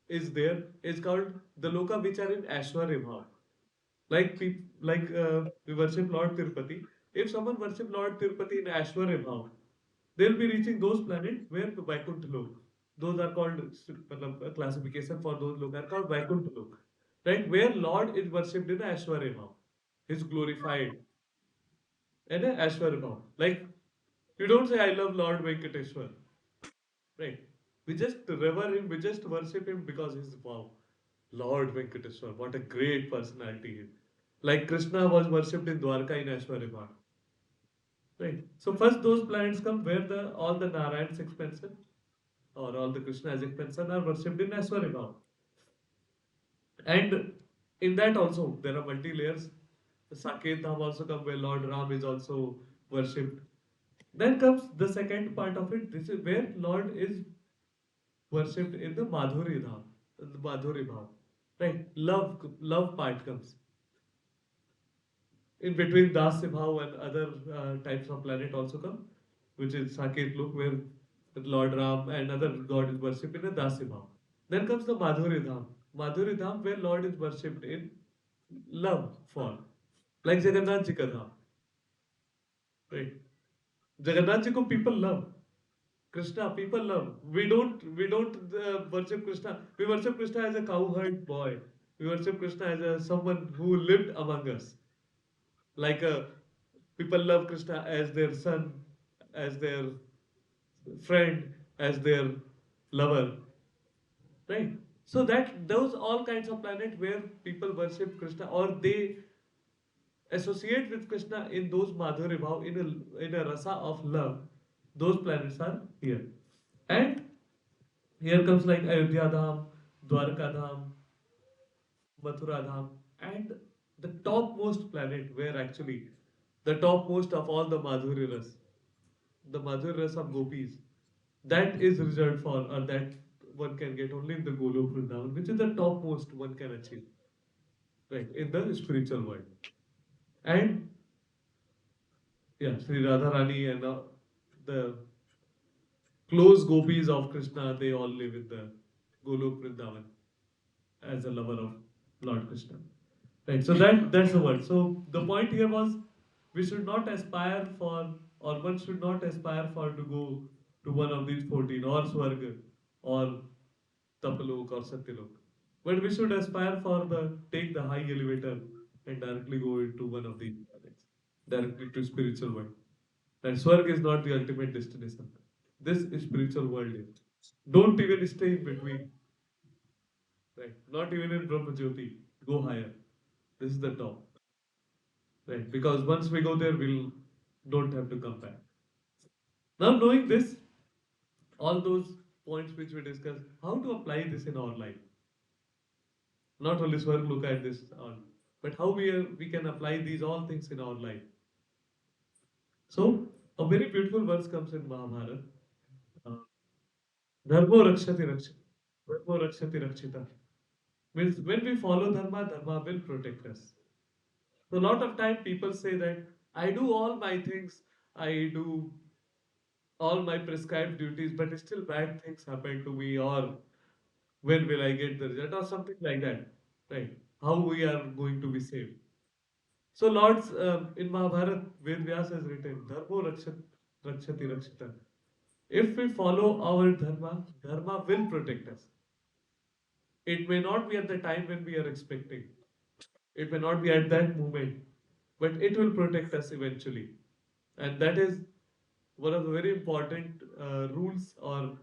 is there is called the loka which are in Ashwarya Bhav. Like we worship Lord Tirupati. If someone worship Lord Tirupati in Ashwarya Bhav, they'll be reaching those planets where the Vaikuntha Lok. Those are called a classification for those lok are called Vaikuntha Lok. Right? Where Lord is worshipped in Ashwarya Bhav. Is glorified in Ashwarya Bhav. Like you don't say I love Lord Venkateshwar. Right? We just revere him, we just worship him because he's wow. Lord Venkateshwar, what a great personality he is. Like Krishna was worshipped in Dwarka in Ashwarya Bhav. Right. So first those planets come where the all the Narayan's expansion or all the Krishna's expansion are worshipped in Aishwarya Bhav. And in that also there are multi layers. The Saket Dham also come where Lord Ram is also worshipped. Then comes the second part of it. This is where Lord is worshipped in the Madhuri Dham, the Madhuri Bhav. Right. Love part comes. In between Dasya Bhav and other types of planet also come, which is Saket Lok, where Lord Ram and other god is worshipped in a Dasya Bhav. Then comes the Madhuri Dham. Madhuri Dham, where Lord is worshipped in love for, like Jagannath Ji ka Dham, right? Jagannath Ji ko people love. Krishna, people love. We don't worship Krishna. We worship Krishna as a cowherd boy. We worship Krishna as a someone who lived among us. Like a people love Krishna as their son, as their friend, as their lover, right? So that those all kinds of planet where people worship Krishna or they associate with Krishna in those Madhurya Bhav in a rasa of love, those planets are here. And here comes like Ayodhya Dham, Dwarka Dham, Mathura Dham, and the topmost planet where actually the topmost of all the Madhurya Ras, the Madhurya Ras of gopis, that is reserved for, or that one can get only in the Golok Vrindavan, which is the topmost one can achieve, right, in the spiritual world. And yeah, Sri Radha Rani and the close gopis of Krishna, they all live in the Golok Vrindavan as a lover of Lord Krishna. Right, so that's the word. So the point here was we should not aspire for, or one should not aspire for to go to one of these 14 or Swarga or Tapalok or Satyalok. But we should aspire for the take the high elevator and directly go into one of these planets, directly to spiritual world. And Swarga is not the ultimate destination. This is spiritual world is. Don't even stay in between. Right. Not even in Brahma Jyoti. Go higher. This is the top. Right. Because once we go there, we'll don't have to come back. Now knowing this, all those points which we discussed, how to apply this in our life. Not only Swarg look at this on, but how we can apply these all things in our life. So a very beautiful verse comes in Mahabharata. Uh, Dharmo rakshati rakshita. Dharmo rakshati rakshita. Means when we follow Dharma, Dharma will protect us. So a lot of time people say that I do all my things, I do all my prescribed duties, but still bad things happen to me, or when will I get the result, or something like that. Right? How we are going to be saved. So Lord's in Mahabharata, Ved Vyas has written, Dharmo rakshati rakshita. If we follow our dharma, dharma will protect us. It may not be at the time when we are expecting. It may not be at that moment, but it will protect us eventually. And that is one of the very important rules or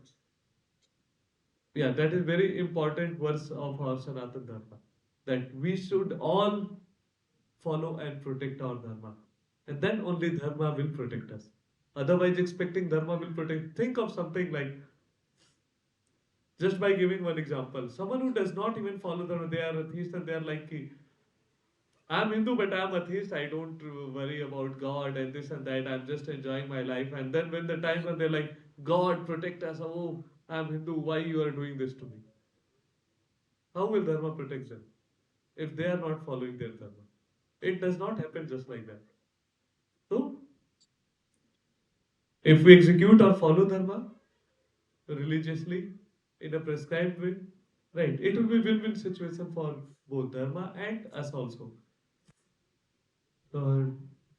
Yeah, that is very important verse of our Sanatana Dharma. That we should all follow and protect our dharma. And then only dharma will protect us. Otherwise, expecting dharma will protect. Think of something like, just by giving one example, someone who does not even follow dharma, they are atheist and they are like, "Ki, I'm Hindu, but I'm atheist. I don't worry about God and this and that. I'm just enjoying my life." And then when the time when they're like, "God protect us," oh, I'm Hindu. Why you are doing this to me? How will dharma protect them if they are not following their dharma? It does not happen just like that. So, if we execute or follow dharma religiously in a prescribed way, right, it will be win-win situation for both dharma and us also. Uh,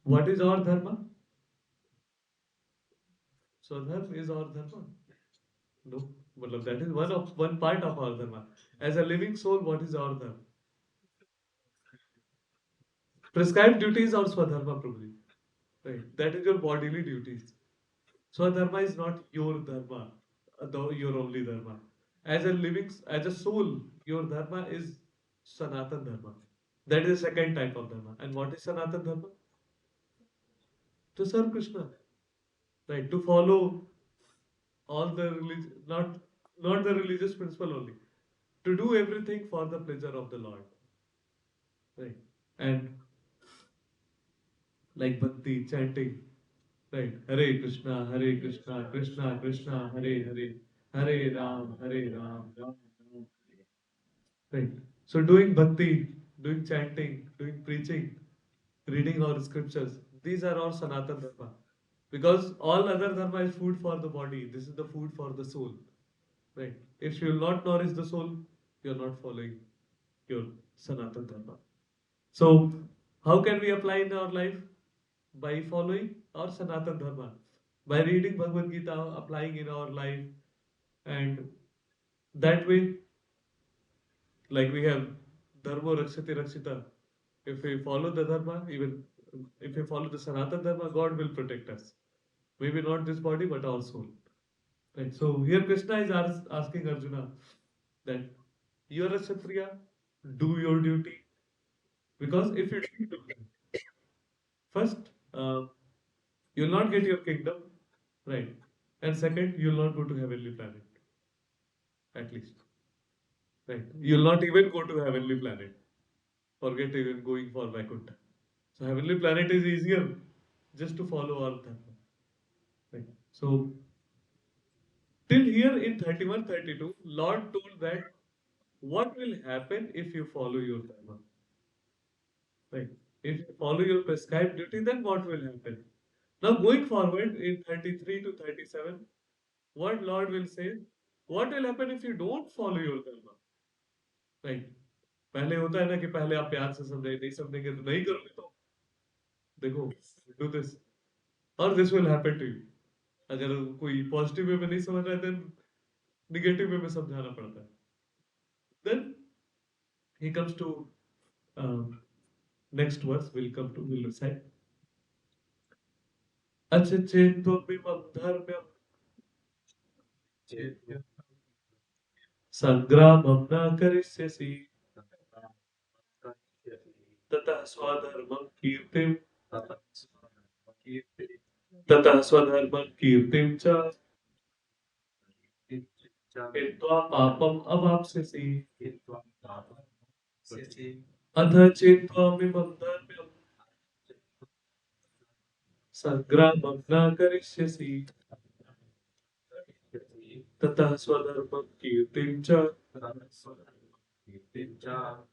what is our dharma? Swadharma is our dharma. No, matlab that is one part of our dharma. As a living soul, what is our dharma? Prescribed duties or swadharma probably. Right. That is your bodily duties. Swadharma is not your dharma, though your only dharma. As a soul, your dharma is Sanatan Dharma. That is the second type of dharma. And what is Sanatan Dharma? To serve Krishna, right? To follow all the not the religious principle only. To do everything for the pleasure of the Lord, right? And like bhakti, chanting, right? Hare Krishna, Hare Krishna, Krishna Krishna, Hare Hare, Hare Ram, Hare Ram, Ram Ram. Right. So doing bhakti, doing chanting, doing preaching, reading our scriptures, these are all Sanatana Dharma. Because all other dharma is food for the body. This is the food for the soul. Right. If you will not nourish the soul, you are not following your Sanatana Dharma. So how can we apply in our life? By following our Sanatana Dharma. By reading Bhagavad Gita, applying in our life, and that way, like we have Dharmo rakshati rakshitah. If we follow the Dharma, even if we follow the Sanatana Dharma, God will protect us. Maybe not this body, but our soul. Right. So here Krishna is asking Arjuna that you are a Kshatriya, do your duty. Because if you do first, uh, you'll not get your kingdom, right? And second, you'll not go to heavenly planet, at least, right? You'll not even go to heavenly planet. Forget even going for Vaikuntha. So heavenly planet is easier just to follow our dharma. Right. So till here in 31, 32, Lord told that what will happen if you follow your dharma. Right. If you follow your prescribed duty, then what will happen? Now going forward in 33 to 37, what Lord will say, what will happen if you don't follow your dharma? Right. पहले होता है ना कि पहले आप प्यार से समझे नहीं समझेंगे तो नहीं करोगे तो देखो do this or this will happen to you. अगर कोई पॉजिटिव वे में नहीं समझ रहा है देन नेगेटिव वे में समझाना पड़ता है. Then he comes to next verse. We'll recite. Achchetvamimam dharmyam संग्रामं न करिष्यसि ततः स्वधर्मं कीर्तिं ततः स्वधर्मं कीर्तिं च हित्वा पापम् अवाप्स्यसि अथ चेत्त्वमिमं धर्म्यं संग्रामं न करिष्यसि ततः स्वधर्मं कीर्तिं च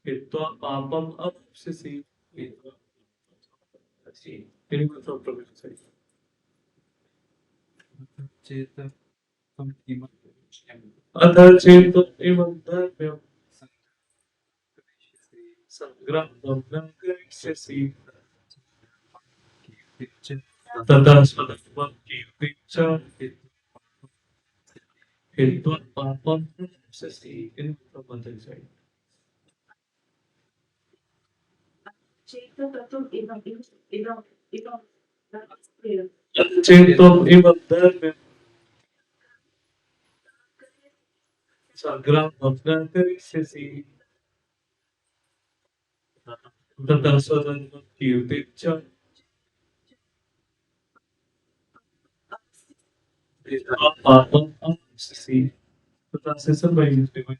हित्वा पापम् अवाप्स्यसि. Anyone from Prabhu's side? अथ चेत्त्वमिमं धर्म्यं संग्रामं न करिष्यसि ततः स्वधर्मं कीर्तिं च हित्वा पापम् अवाप्स्यसि. Anyone from Mother's side? चेत्त्वमिमं धर्म्यं Sagram Bhaktari Sisi Tataswadan Kirticha Papa Sisi Tatasisam by his divine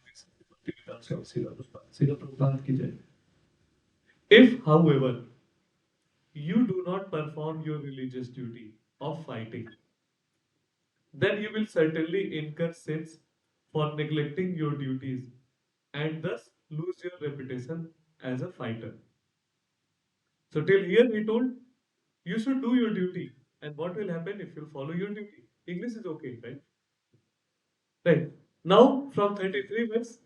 Sila Prabhupada ki jai. If, however, you do not perform your religious duty of fighting, then you will certainly incur sins for neglecting your duties and thus lose your reputation as a fighter. So, till here he told you should do your duty. And what will happen if you follow your duty? English is okay, right? Right. Now, from 33 verse,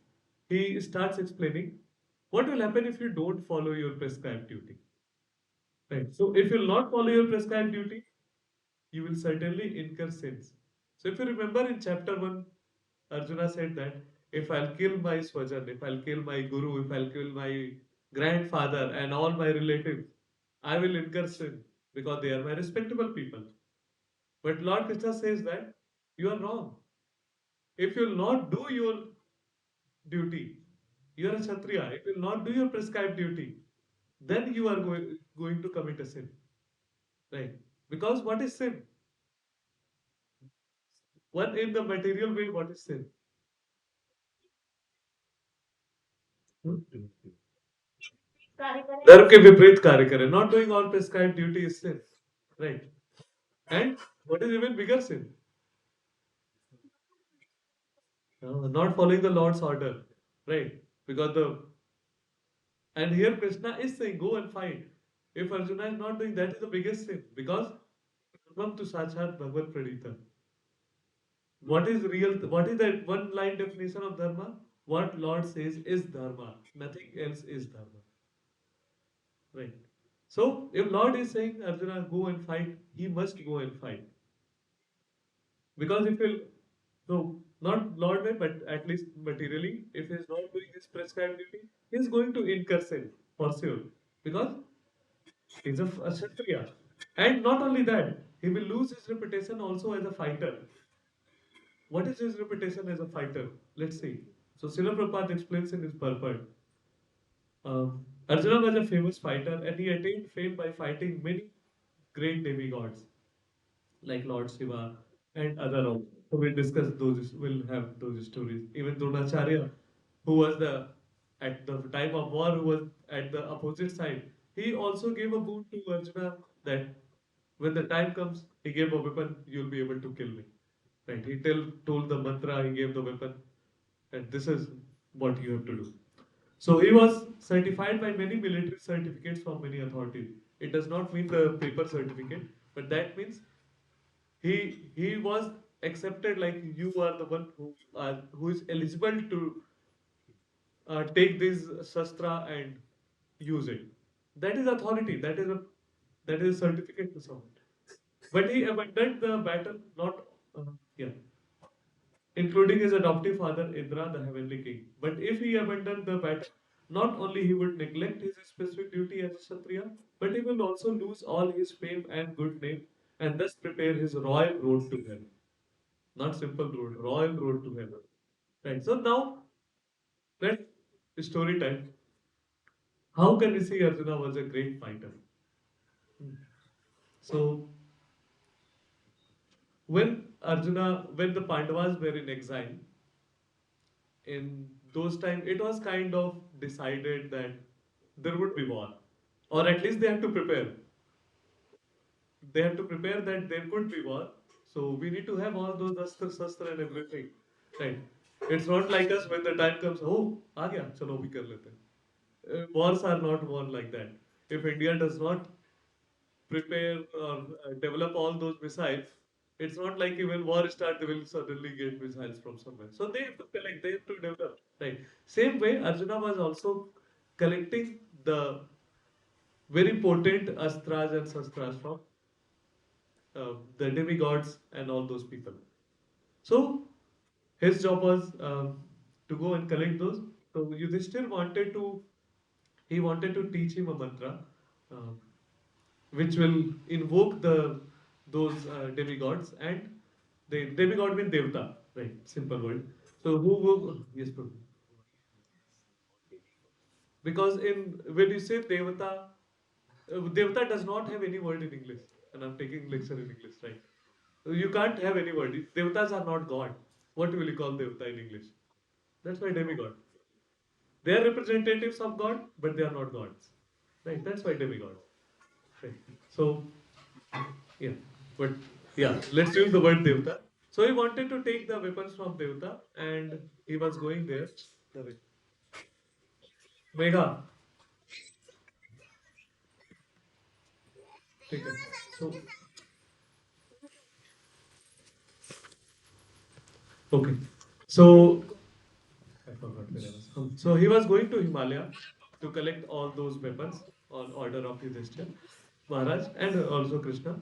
he starts explaining what will happen if you don't follow your prescribed duty. Right. So, if you will not follow your prescribed duty, you will certainly incur sins. So, if you remember in chapter 1, Arjuna said that if I'll kill my Swajan, if I'll kill my Guru, if I'll kill my grandfather and all my relatives, I will incur sin because they are my respectable people. But Lord Krishna says that you are wrong. If you will not do your duty, you are a Kshatriya. If you will not do your prescribed duty, then you are going to commit a sin. Right? Because what is sin? One in the material way, what is sin? धर्म के विपरीत कार्य करे. Not doing all prescribed duty is sin. Right? And what is even bigger sin? Not following the Lord's order. Right? Because the and here Krishna is saying, go and fight. If Arjuna is not doing that, is the biggest sin. Because Dharmam tu sachat Bhagavad Pradita. What is real? What is that one line definition of Dharma? What Lord says is Dharma. Nothing else is Dharma. Right. So if Lord is saying Arjuna go and fight, he must go and fight. Because if he'll so not Lord way, but at least materially, if he is not doing his prescribed duty, he is going to incur sin for sure. Because he's a Kshatriya. And not only that, he will lose his reputation also as a fighter. What is his reputation as a fighter? Let's see. So Srila Prabhupada explains in his purport. Arjuna was a famous fighter and he attained fame by fighting many great demigods like Lord Shiva and other also. So we'll discuss those, we'll have those stories. Even Dronacharya, who was the at the time of war, who was at the opposite side, he also gave a boon to Arjuna that when the time comes, he gave a weapon, you'll be able to kill me. Right? He told the mantra, he gave the weapon, and this is what you have to do. So he was certified by many military certificates from many authorities. It does not mean the paper certificate, but that means he was accepted like you are the one who is eligible to take this shastra and use it. That is authority. That is a certificate to someone. But he abandoned the battle, not yeah, including his adoptive father Indra, the heavenly king. But if he abandoned the battle, not only he would neglect his specific duty as a Kshatriya, but he will also lose all his fame and good name, and thus prepare his royal road to heaven. Not simple road, royal road to heaven. Right. So now let's story time. How can we say Arjuna was a great fighter? So when the Pandavas were in exile, in those times it was kind of decided that there would be war, or at least they had to prepare. They had to prepare that there could be war. So we need to have all those astra and everything, right? It's not like us when the time comes. Oh, aa gaya, chalo bhi kar lete. Wars are not won like that. If India does not prepare or develop all those missiles, it's not like when war starts, they will suddenly get missiles from somewhere. So they have to collect, they have to develop. Right. Same way, Arjuna was also collecting the very potent astras and shastras from the demigods and all those people. So his job was to go and collect those. So Yudhishthir wanted to teach him a mantra, uh, which will invoke those demigods, and the demigod means devta, right? Simple word. So yes, Prabhu. Because in when you say Devata, Devata does not have any word in English. And I'm taking lecture in English, right? You can't have any word. Devatas are not God. What will you call Devata in English? That's why demigod. They are representatives of God, but they are not gods. Right? That's why demigods. Right. So, yeah. But, yeah, let's use the word Devata. So he wanted to take the weapons from Devata and he was going there. The way. Megha, take it. So, okay. So, I forgot where I was. So he was going to Himalaya to collect all those weapons on order of Yudhishthira, Maharaj, and also Krishna.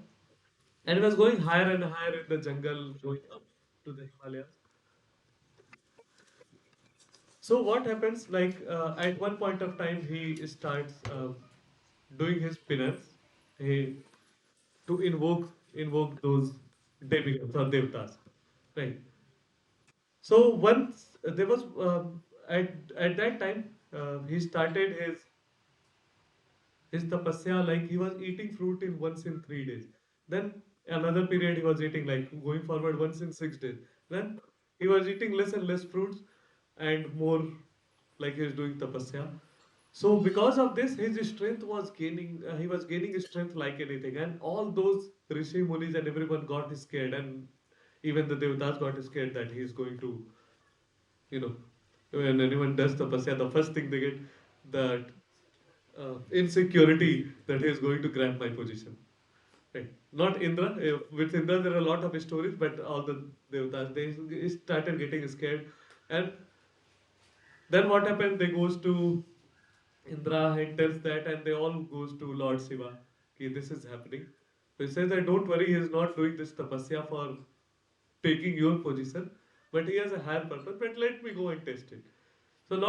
And he was going higher and higher in the jungle, going up to the Himalayas. So what happens? Like at one point of time, he starts doing his penance. He to invoke those demigods or devatas, right? So once there was at that time he started his tapasya, like he was eating fruit in once in 3 days. Then another period he was eating, like going forward, once in 6 days. Then he was eating less and less fruits and more, like he was doing tapasya. So because of this, his strength was gaining. He was gaining strength like anything, and all those rishi munis and everyone got scared, and even the devatas got scared that he is going to, you know, when anyone does tapasya, the first thing they get that insecurity that he is going to grab my position. Right. Not Indra. With Indra, there are a lot of stories, but all the devatas they started getting scared, and then what happened? They goes to Indra and tells that, and they all goes to Lord Shiva. Okay, this is happening. So he says that don't worry, he is not doing this tapasya for taking your position, but he has a higher purpose. But let me go and test it. So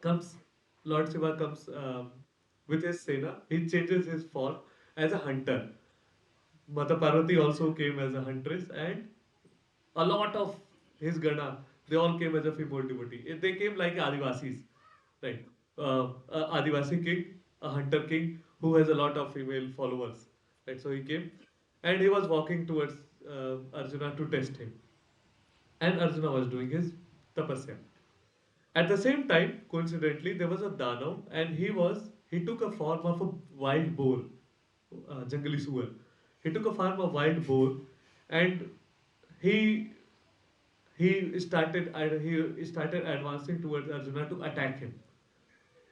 comes, Lord Shiva comes with his Sena. He changes his form as a hunter. Mata Parvati also came as a huntress, and a lot of his Gana, they all came as a female devotee. They came like Adivasis, right? A Adivasi king, a hunter king who has a lot of female followers, right? So he came and he was walking towards Arjuna to test him, and Arjuna was doing his tapasya. At the same time, coincidentally, there was a Danav, and he took a form of a wild boar, Jangali Suar. He took a form of wild boar, and he he started advancing towards Arjuna to attack him.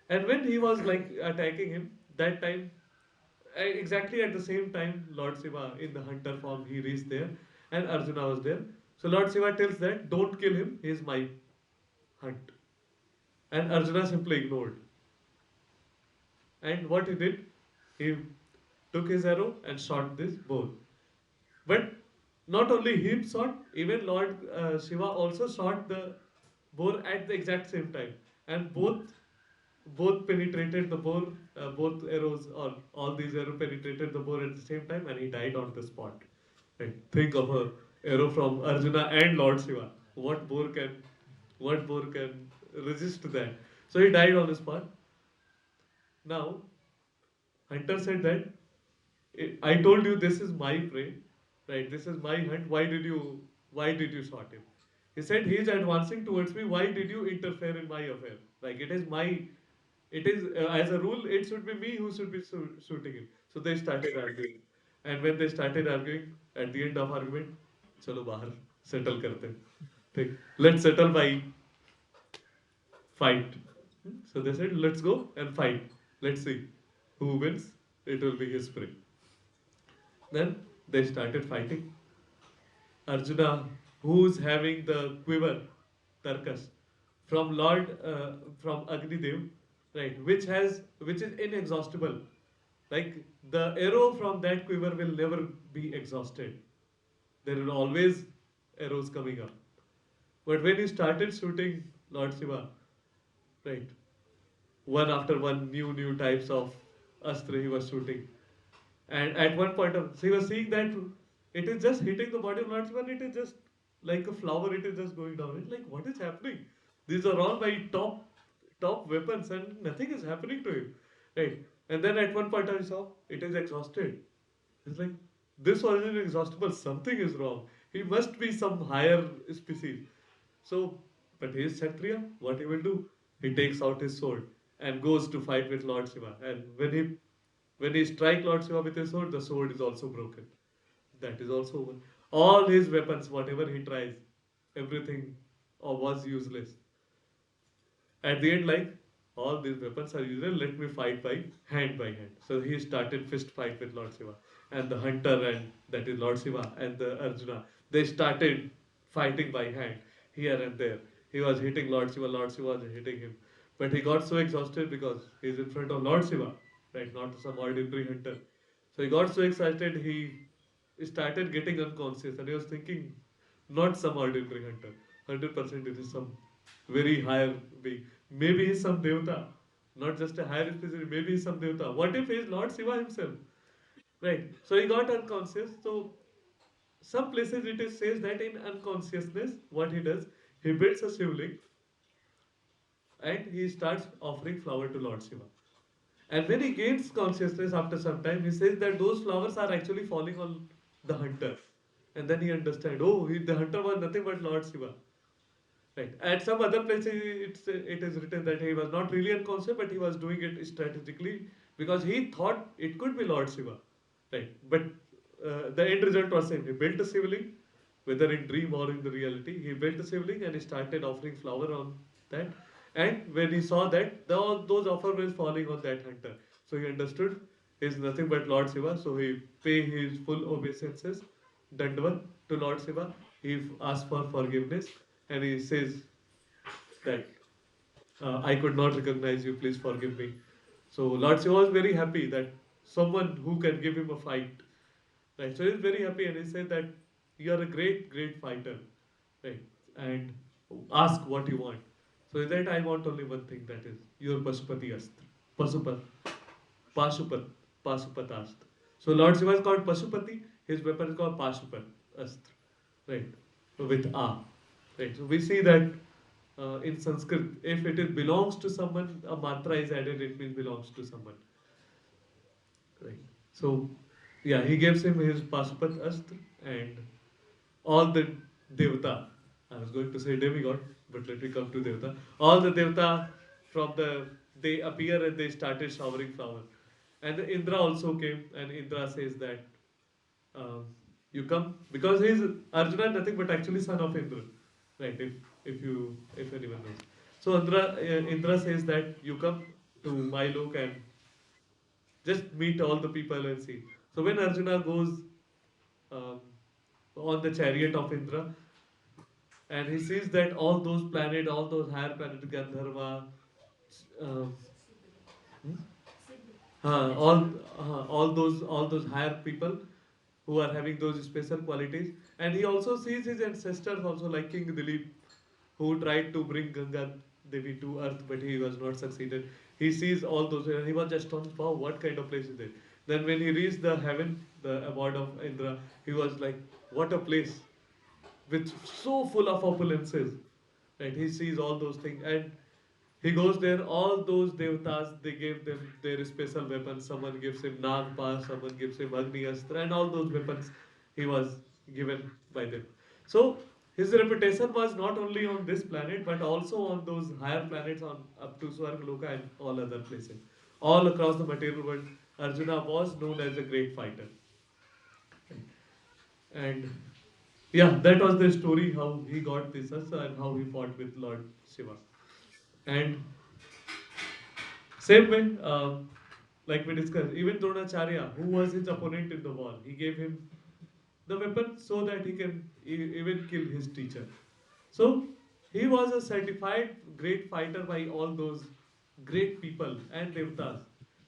And when he was like attacking him, that time, exactly at the same time, Lord Shiva in the hunter form he reached there, and Arjuna was there. So Lord Shiva tells that don't kill him, he is my hunt. And Arjuna simply ignored. And what he did, he took his arrow and shot this boar. But not only him shot, even Lord Shiva also shot the boar at the exact same time, and both penetrated the boar. Both arrows or all these arrows penetrated the boar at the same time, and he died on the spot. Right? Think of a arrow from Arjuna and Lord Shiva. What boar can resist that? So he died on the spot. Now Hunter said that I told you this is my prey, right? This is my hunt. Why did you shot him? He said he is advancing towards me. Why did you interfere in my affair? Like it is as a rule it should be me who should be shooting him. So they started arguing, and when they started arguing, at the end of argument, चलो बाहर settle करते हैं. ठीक, let's settle by fight. So they said, let's go and fight. Let's see who wins. It will be his prey. Then they started fighting. Arjuna, who's having the quiver, Tarkas, from Agni Dev, right, which is inexhaustible. Like the arrow from that quiver will never be exhausted. There will always arrows coming up. But when he started shooting Lord Shiva, right, one after one, new types of astra he was shooting. And at one point of, so he was seeing that it is just hitting the body of Lord Shiva, it is just like a flower, it is just going down. It's like, what is happening? These are all my top weapons, and nothing is happening to him, right? And then at one point I saw it is exhausted. It's like, this wasn't exhaustible. Something is wrong. He must be some higher species. So, but he is Kshatriya. What he will do? He takes out his sword and goes to fight with Lord Shiva. And when he strike Lord Shiva with his sword, the sword is also broken. That is also over. All his weapons, whatever he tries, everything was useless. At the end, like, all these weapons are useless, let me fight by hand. So he started fist fight with Lord Shiva. And the hunter, and that is Lord Shiva, and the Arjuna, they started fighting by hand, here and there. He was hitting Lord Shiva was hitting him. But he got so exhausted because he's in front of Lord Shiva, right? Not some ordinary hunter. So he got so excited, he started getting unconscious, and he was thinking, not some ordinary hunter. 100% it is some very higher being. Maybe he's some devata, not just a higher species. Maybe he's some devata. What if he's Lord Shiva himself? Right. So he got unconscious. So some places it is says that in unconsciousness, what he does, he builds a shivling and he starts offering flower to Lord Shiva. And when he gains consciousness after some time, he says that those flowers are actually falling on the hunter. And then he understands, oh, the hunter was nothing but Lord Shiva. Right. At some other places, it is written that he was not really unconscious, but he was doing it strategically because he thought it could be Lord Shiva. Right. But the end result was same. He built a shivling, whether in dream or in the reality. He built a shivling and he started offering flower on that. And when he saw that, those offer were falling on that hunter. So he understood he is nothing but Lord Shiva. So he pay his full obeisances, Dandavat to Lord Shiva. He asks for forgiveness and he says that I could not recognize you, please forgive me. So Lord Shiva was very happy that someone who can give him a fight. Right. So he's very happy and he said that you are a great fighter. Right. And ask what you want. So he said, I want only one thing, that is your Pashupati Astra. Pasupat. Pashupat. Pasupatastra. So Lord Shiva is called Pashupati, his weapon is called Pashupat Astra. Right. With A. Right. So we see that in Sanskrit, if it belongs to someone, a matra is added, it means belongs to someone. Right. So, yeah, he gives him his Pasupat Astra and all the Devata. I was going to say demigod, but let me come to Devata. All the Devata from they appear and they started showering flower. And Indra also came, and Indra says that um, you come because he's Arjuna, nothing but actually son of Indra, right? If anyone knows. So Indra says that you come to my lok and just meet all the people and see. So when Arjuna goes um, on the chariot of Indra and he sees that all those planets, all those higher planets, Gandharva, um, hmm? all those higher people who are having those special qualities, and he also sees his ancestors also like King Dilip, who tried to bring Ganga Devi to earth, but he was not succeeded. He sees all those, and he was just on, wow, what kind of place is it? Then when he reached the heaven, the abode of Indra, he was like, what a place, with so full of opulences. Right? He sees all those things, and he goes there. All those devatas, they gave them their special weapons. Someone gives him Nagpa, someone gives him Agni Astra, and all those weapons he was given by them. So his reputation was not only on this planet, but also on those higher planets, on up to Swarga and all other places. All across the material world, Arjuna was known as a great fighter. And yeah, that was the story how he got this Astra and how he fought with Lord Shiva. And same way, like we discussed, even Dronacharya, who was his opponent in the war, he gave him the weapon so that he can even kill his teacher. So he was a certified great fighter by all those great people and devatas.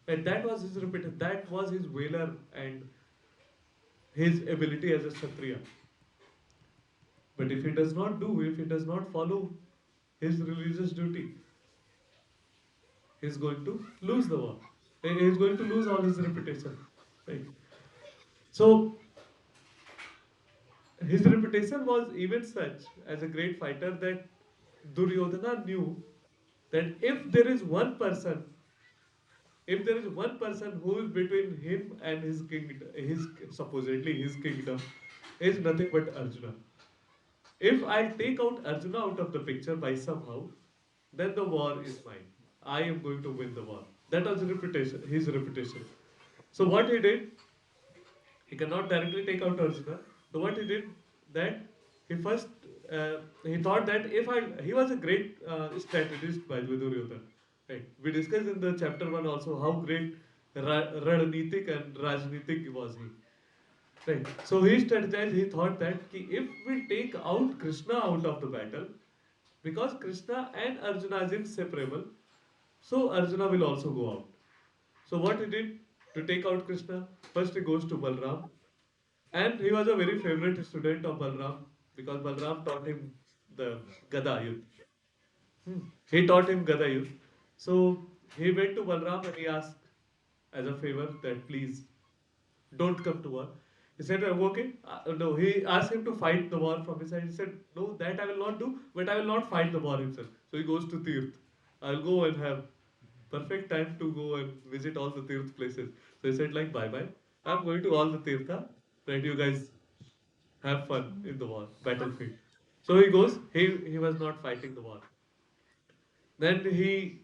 And that was his reputation, that was his valor and his ability as a Kshatriya. But if he does not do, if he does not follow his religious duty, he is going to lose the war. He is going to lose all his reputation. Right. So his reputation was even such as a great fighter that Duryodhana knew that if there is one person who is between him and his kingdom, his supposedly his kingdom, is nothing but Arjuna. If I take out Arjuna out of the picture by somehow, then the war is mine. I am going to win the war. That was his reputation. So what he did, he cannot directly take out Arjuna. So what he did, that he first he thought that if I he was a great strategist by the way, Duryodhana. Right. We discussed in the chapter one also how great Rananitik and Rajnitik was he. Right. So he strategized. He thought that ki if we take out Krishna out of the battle, because Krishna and Arjuna is inseparable, so Arjuna will also go out. So what he did to take out Krishna? First he goes to Balram, and he was a very favorite student of Balram because Balram taught him the Gada Yudh. He taught him Gada Yudh. So he went to Balram and he asked as a favor that please don't come to war. He said, okay. No, he asked him to fight the war from his side. He said, no, that I will not do, but I will not fight the war himself. So he goes to Tirth. I'll go and have perfect time to go and visit all the Tirth places. So he said, like, bye bye. I'm going to all the Tirtha. Right, you guys have fun in the war, battlefield. So he goes, he was not fighting the war. Then he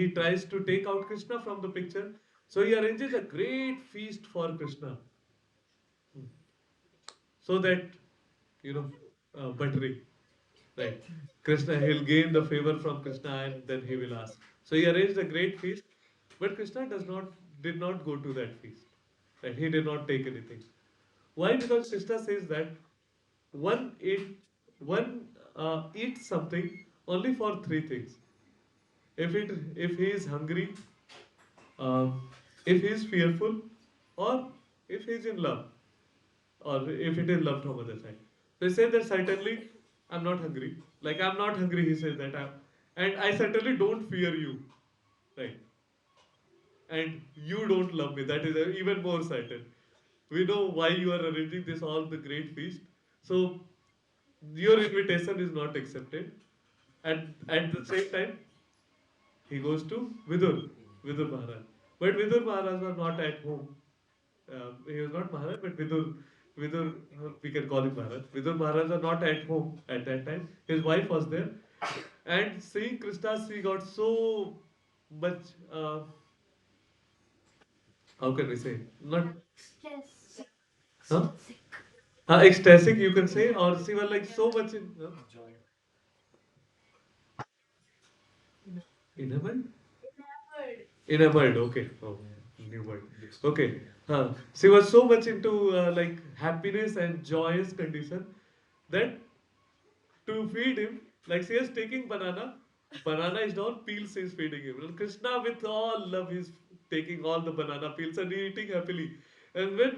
tries to take out Krishna from the picture. So he arranges a great feast for Krishna so that you know buttering, right? Krishna, he'll gain the favor from Krishna and then he will ask. So he arranged a great feast, but Krishna did not go to that feast. Right? He did not take anything. Why? Because Krishna says that one eat one eats something only for three things. If he is hungry, um, if he is fearful, or if he is in love, or if it is love from other side. So he says that certainly I'm not hungry. Like I'm not hungry, he says that and I certainly don't fear you, right? And you don't love me. That is even more certain. We know why you are arranging this all the great feast. So your invitation is not accepted. And at the same time, he goes to Vidur Maharaj. But Vidur Maharaj was not at home. He was not Maharaj, but Vidur, we can call him Maharaj. Vidur Maharaj was not at home at that time. His wife was there. And seeing Krishna, she got so much, how can we say, not, huh? Ecstatic, you can say, or she was like so much in a word? In a word, okay. Oh, new word. Okay. She was so much into like happiness and joyous condition that to feed him, like she is taking banana. Banana is down, peels is feeding him. And Krishna with all love is taking all the banana peels and eating happily. And when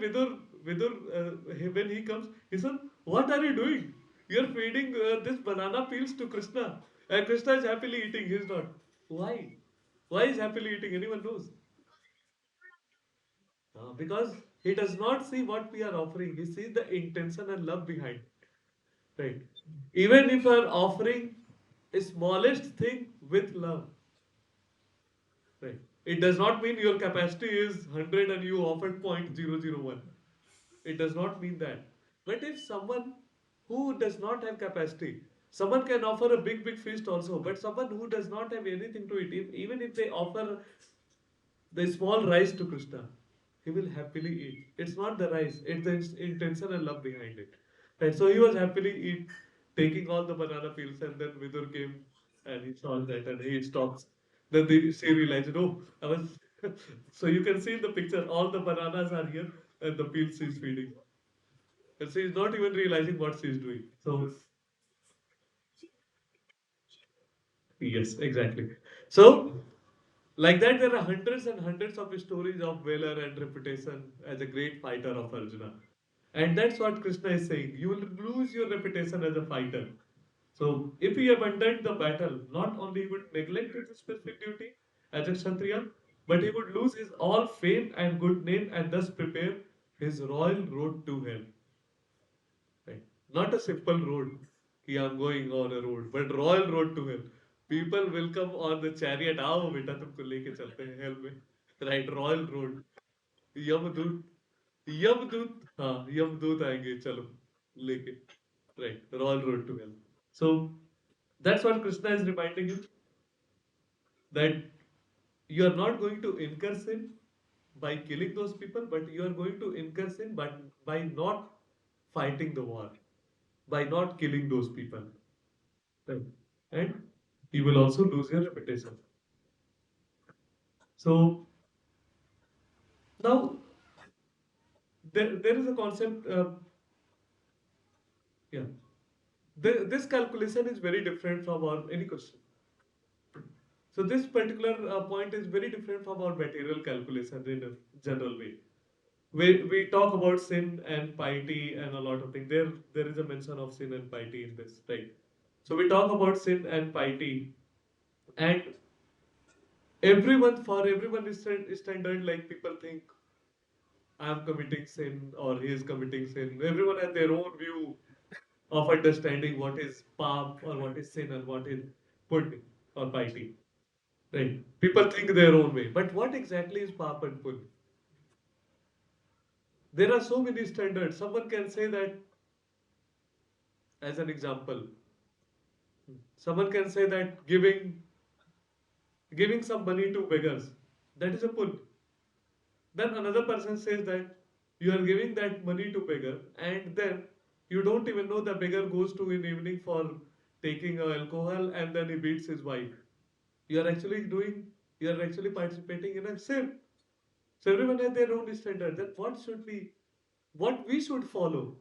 when he comes, he said, "What are you doing? You're feeding this banana peels to Krishna." And Krishna is happily eating. He's not. Why? Why is happily eating? Anyone knows? Because he does not see what we are offering. He sees the intention and love behind. Right. Even if you are offering a smallest thing with love, right? It does not mean your capacity is 100 and you offered 0.001. It does not mean that. But if someone who does not have capacity, someone can offer a big feast also, but someone who does not have anything to eat, even if they offer the small rice to Krishna, he will happily eat. It's not the rice, it's the intention and love behind it. Right? So he was happily taking all the banana peels, and then Vidur came and he saw that and he stops. Then she realized, oh, I was. So you can see in the picture, all the bananas are here and the peels she's feeding. And she is not even realizing what she is doing. So, yes, exactly. So, like that, there are hundreds and hundreds of stories of valor and reputation as a great fighter of Arjuna. And that's what Krishna is saying. You will lose your reputation as a fighter. So, if he abandoned the battle, not only he would neglect his specific duty as a Kshatriya, but he would lose his all fame and good name and thus prepare his royal road to hell. Right? Not a simple road. कि I'm going on a road, but royal road to hell. People will come on the chariot. आओ बेटा तुमको लेके चलते हैं hell में. Right, royal road. यमदूत यमदूत हाँ यमदूत आएंगे चलो लेके. Right, royal road to hell. So that's what Krishna is reminding you, that you are not going to incur sin by killing those people, but you are going to incur sin by not fighting the war, by not killing those people. Right. And you will also lose your reputation. So now there is a concept, yeah. This calculation is very different from our any question. So this particular point is very different from our material calculation in a general way. We talk about sin and piety and a lot of things. There is a mention of sin and piety in this, right? So we talk about sin and piety, and everyone for everyone is standard, like people think I'm committing sin or he is committing sin. Everyone has their own view of understanding what is pap or what is sin and what is punya or piety. Right? People think their own way. But what exactly is pap and punya? There are so many standards. Someone can say that, as an example, someone can say that giving some money to beggars, that is a punya. Then another person says that you are giving that money to beggar, and then you don't even know the beggar goes to in evening for taking alcohol and then he beats his wife. You are actually doing, you are actually participating in a sin. So everyone has their own standard. Then what we should follow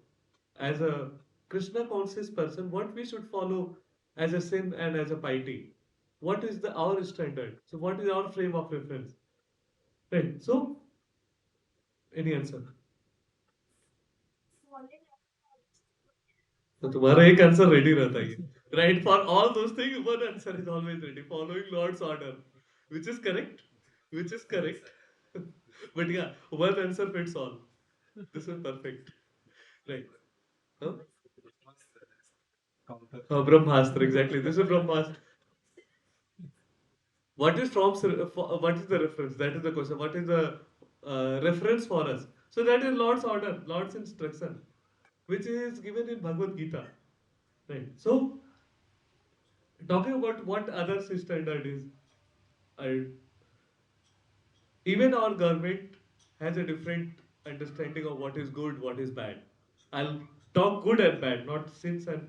as a Krishna conscious person, what we should follow as a sin and as a piety. What is the our standard? So what is our frame of reference? Right. So any answer? तो तुम्हारा एक answer ready रहता है, right for all those thing, one answer is always ready, following Lord's order, which is correct, which is correct. But yeah, one answer fits all. This is perfect, right? Huh? Brahmastra, exactly, this is Brahmastra. What is what is the reference? That is the question. What is the reference for us? So that is Lord's order, Lord's instruction, which is given in Bhagavad Gita, right? So talking about what other standard is, I, even our government has a different understanding of what is good, what is bad. I'll talk good and bad, not sins and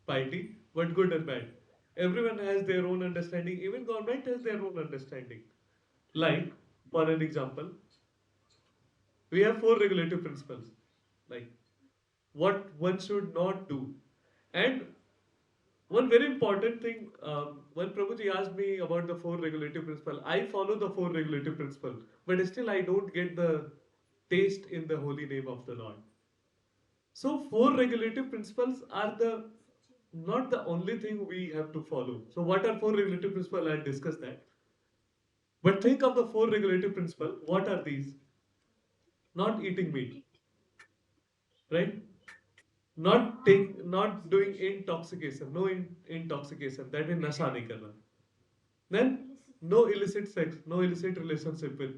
piety, but good and bad. Everyone has their own understanding. Even government has their own understanding. Like, for an example, we have four regulative principles, like what one should not do. And one very important thing, when Prabhuji asked me about the four regulative principle, I follow the four regulative principle, but still I don't get the taste in the holy name of the Lord. So four regulative principles are the not the only thing we have to follow. So what are four regulative principles? I'll discuss that. But think of the four regulative principles. What are these? Not eating meat, right? Not doing intoxication, no intoxication. That means nasha nahi karna. Then no illicit sex, no illicit relationship with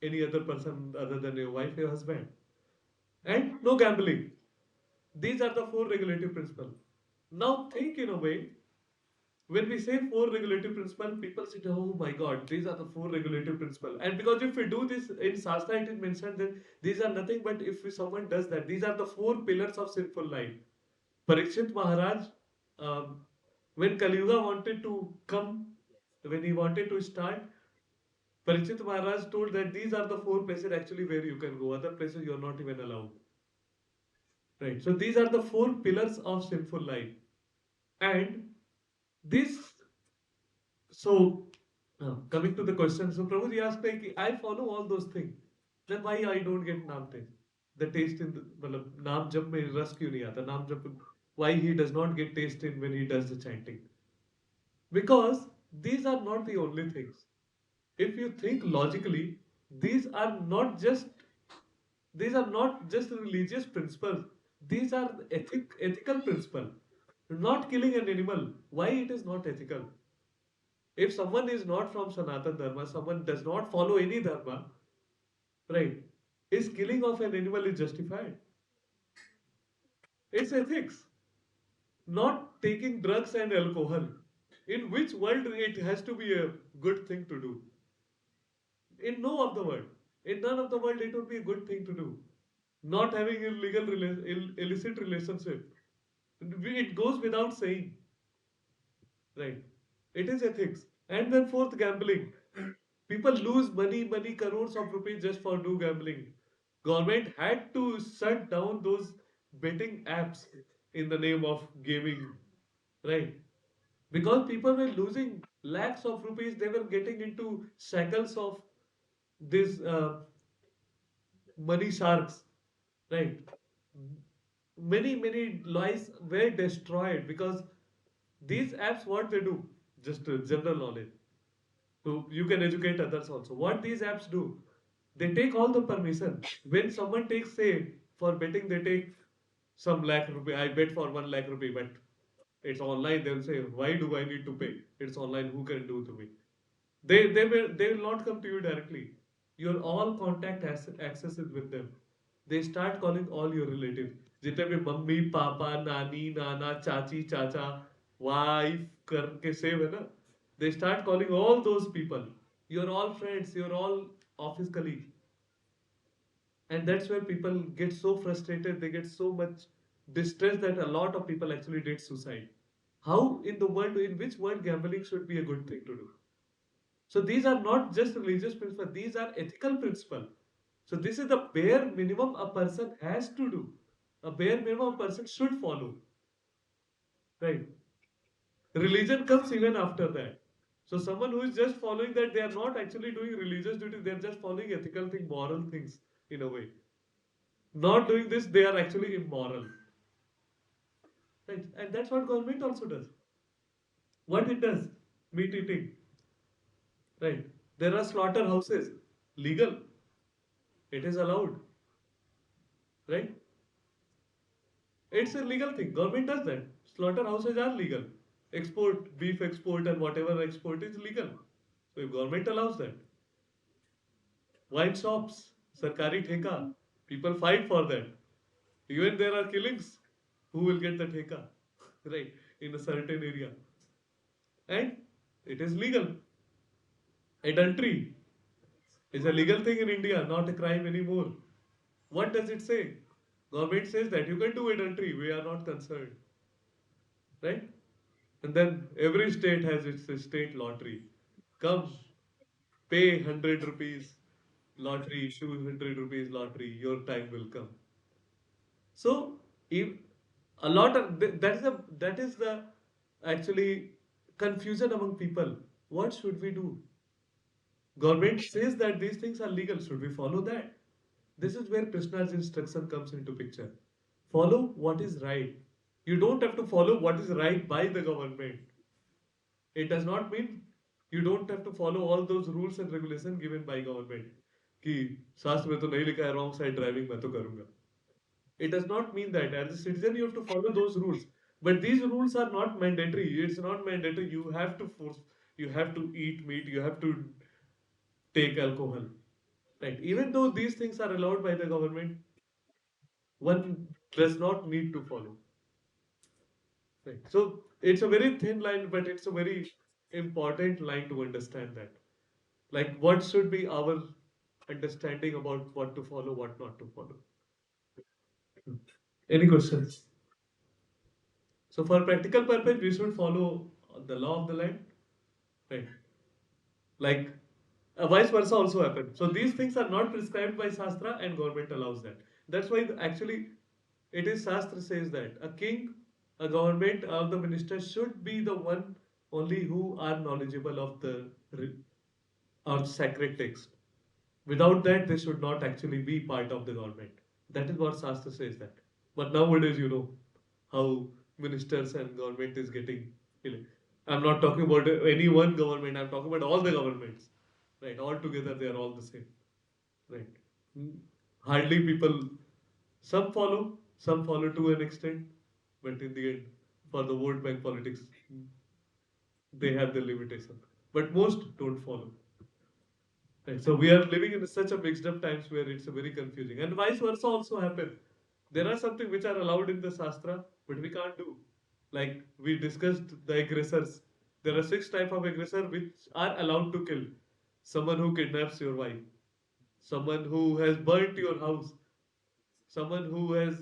any other person other than your wife, your husband, and no gambling. These are the four regulative principles. Now think in a way, when we say four regulative principles, people say, "Oh my God, these are the four regulative principles." And because if we do this in Shastra, it is mentioned that these are nothing but if someone does that, these are the four pillars of sinful life. Parikshit Maharaj, um, when Kali Yuga wanted to come, when he wanted to start, Parikshit Maharaj told that these are the four places actually where you can go. Other places you are not even allowed. Right. So these are the four pillars of sinful life. And this, so coming to the question, so Prabhuji asked like, I follow all those things. Then why I don't get naam taste? The taste in the, मतलब नाम जप में रस क्यों नहीं आता? नाम जप, why he does not get taste in when he does the chanting? Because these are not the only things. If you think logically, these are not just these are not just religious principles. These are ethical principle. Not killing an animal. Why it is not ethical? If someone is not from Sanatan Dharma, someone does not follow any Dharma, right? Is killing of an animal is justified? It's ethics. Not taking drugs and alcohol. In which world it has to be a good thing to do? In no of the world. In none of the world it would be a good thing to do. Not having illicit relationship. It goes without saying. Right. It is ethics. And then fourth, gambling. People lose money, crores of rupees just for do gambling. Government had to shut down those betting apps in the name of gaming. Right. Because people were losing lakhs of rupees, they were getting into shackles of these money sharks. Right. Many lives were destroyed because these apps, what they do, just general knowledge. So you can educate others also. What these apps do, they take all the permission. When someone takes, say, for betting, they take some lakh rupee. I bet for 1 lakh rupee, but it's online. They'll say, why do I need to pay? It's online. Who can do to me? They will not come to you directly. Your all contact access is with them. They start calling all your relatives. जितने भी mummy papa नानी नाना चाची चाचा wife करके save है ना, they start calling all those people. You're all friends, you're all office colleagues. And that's where people get so frustrated, they get so much distressed that a lot of people actually did suicide. How in the world, in which world gambling should be a good thing to do? So these are not just religious principles, these are ethical principles. So this is the bare minimum a person has to do. A bare minimum a person should follow. Right. Religion comes even after that. So someone who is just following that, they are not actually doing religious duty, they are just following ethical things, moral things in a way. Not doing this, they are actually immoral. Right. And that's what government also does. What it does? Meat eating. Right. There are slaughterhouses. Legal. It is allowed. Right. It's a legal thing. Government does that. Slaughterhouses are legal. Export, beef export and whatever export is legal. So if government allows that. Wine shops, sarkari theka, people fight for that. Even there are killings. Who will get the theka? Right, in a certain area. And it is legal. Adultery is a legal thing in India, not a crime anymore. What does it say? Government says that you can do adultery, we are not concerned. Right? And then every state has its state lottery. Come, pay 100 rupees lottery, issue 100 rupees lottery, your time will come. So, if a lot of that is the actually confusion among people. What should we do? Government says that these things are legal. Should we follow that? This is where Krishna's instruction comes into picture. Follow what is right. You don't have to follow what is right by the government. It does not mean you don't have to follow all those rules and regulations given by government. कि शास्त्र में तो नहीं लिखा है wrong side driving मैं तो करूंगा. It does not mean that as a citizen you have to follow those rules. But these rules are not mandatory. It's not mandatory. You have to force. You have to eat meat. You have to take alcohol. Right. Even though these things are allowed by the government, one does not need to follow. Right. So it's a very thin line, but it's a very important line to understand that. Like what should be our understanding about what to follow, what not to follow. Any questions? So for practical purpose, we should follow the law of the land, right? Like vice versa also happen. So these things are not prescribed by Shastra and government allows that. That's why actually it is Shastra says that a king, a government or the minister should be the one only who are knowledgeable of the or sacred text. Without that, they should not actually be part of the government. That is what Shastra says that. But nowadays, you know how ministers and government is getting. I'm not talking about any one government. I'm talking about all the governments. Right? All together, they are all the same. Right? Hardly people. Some follow. Some follow to an extent, but in the end, for the vote bank politics, they have the limitation. But most don't follow. Right. So we are living in such a mixed up times where it's very confusing. And vice versa also happen. There are something which are allowed in the Shastra, but we can't do. Like we discussed the aggressors. There are six type of aggressor which are allowed to kill. Someone who kidnaps your wife, someone who has burnt your house, someone who has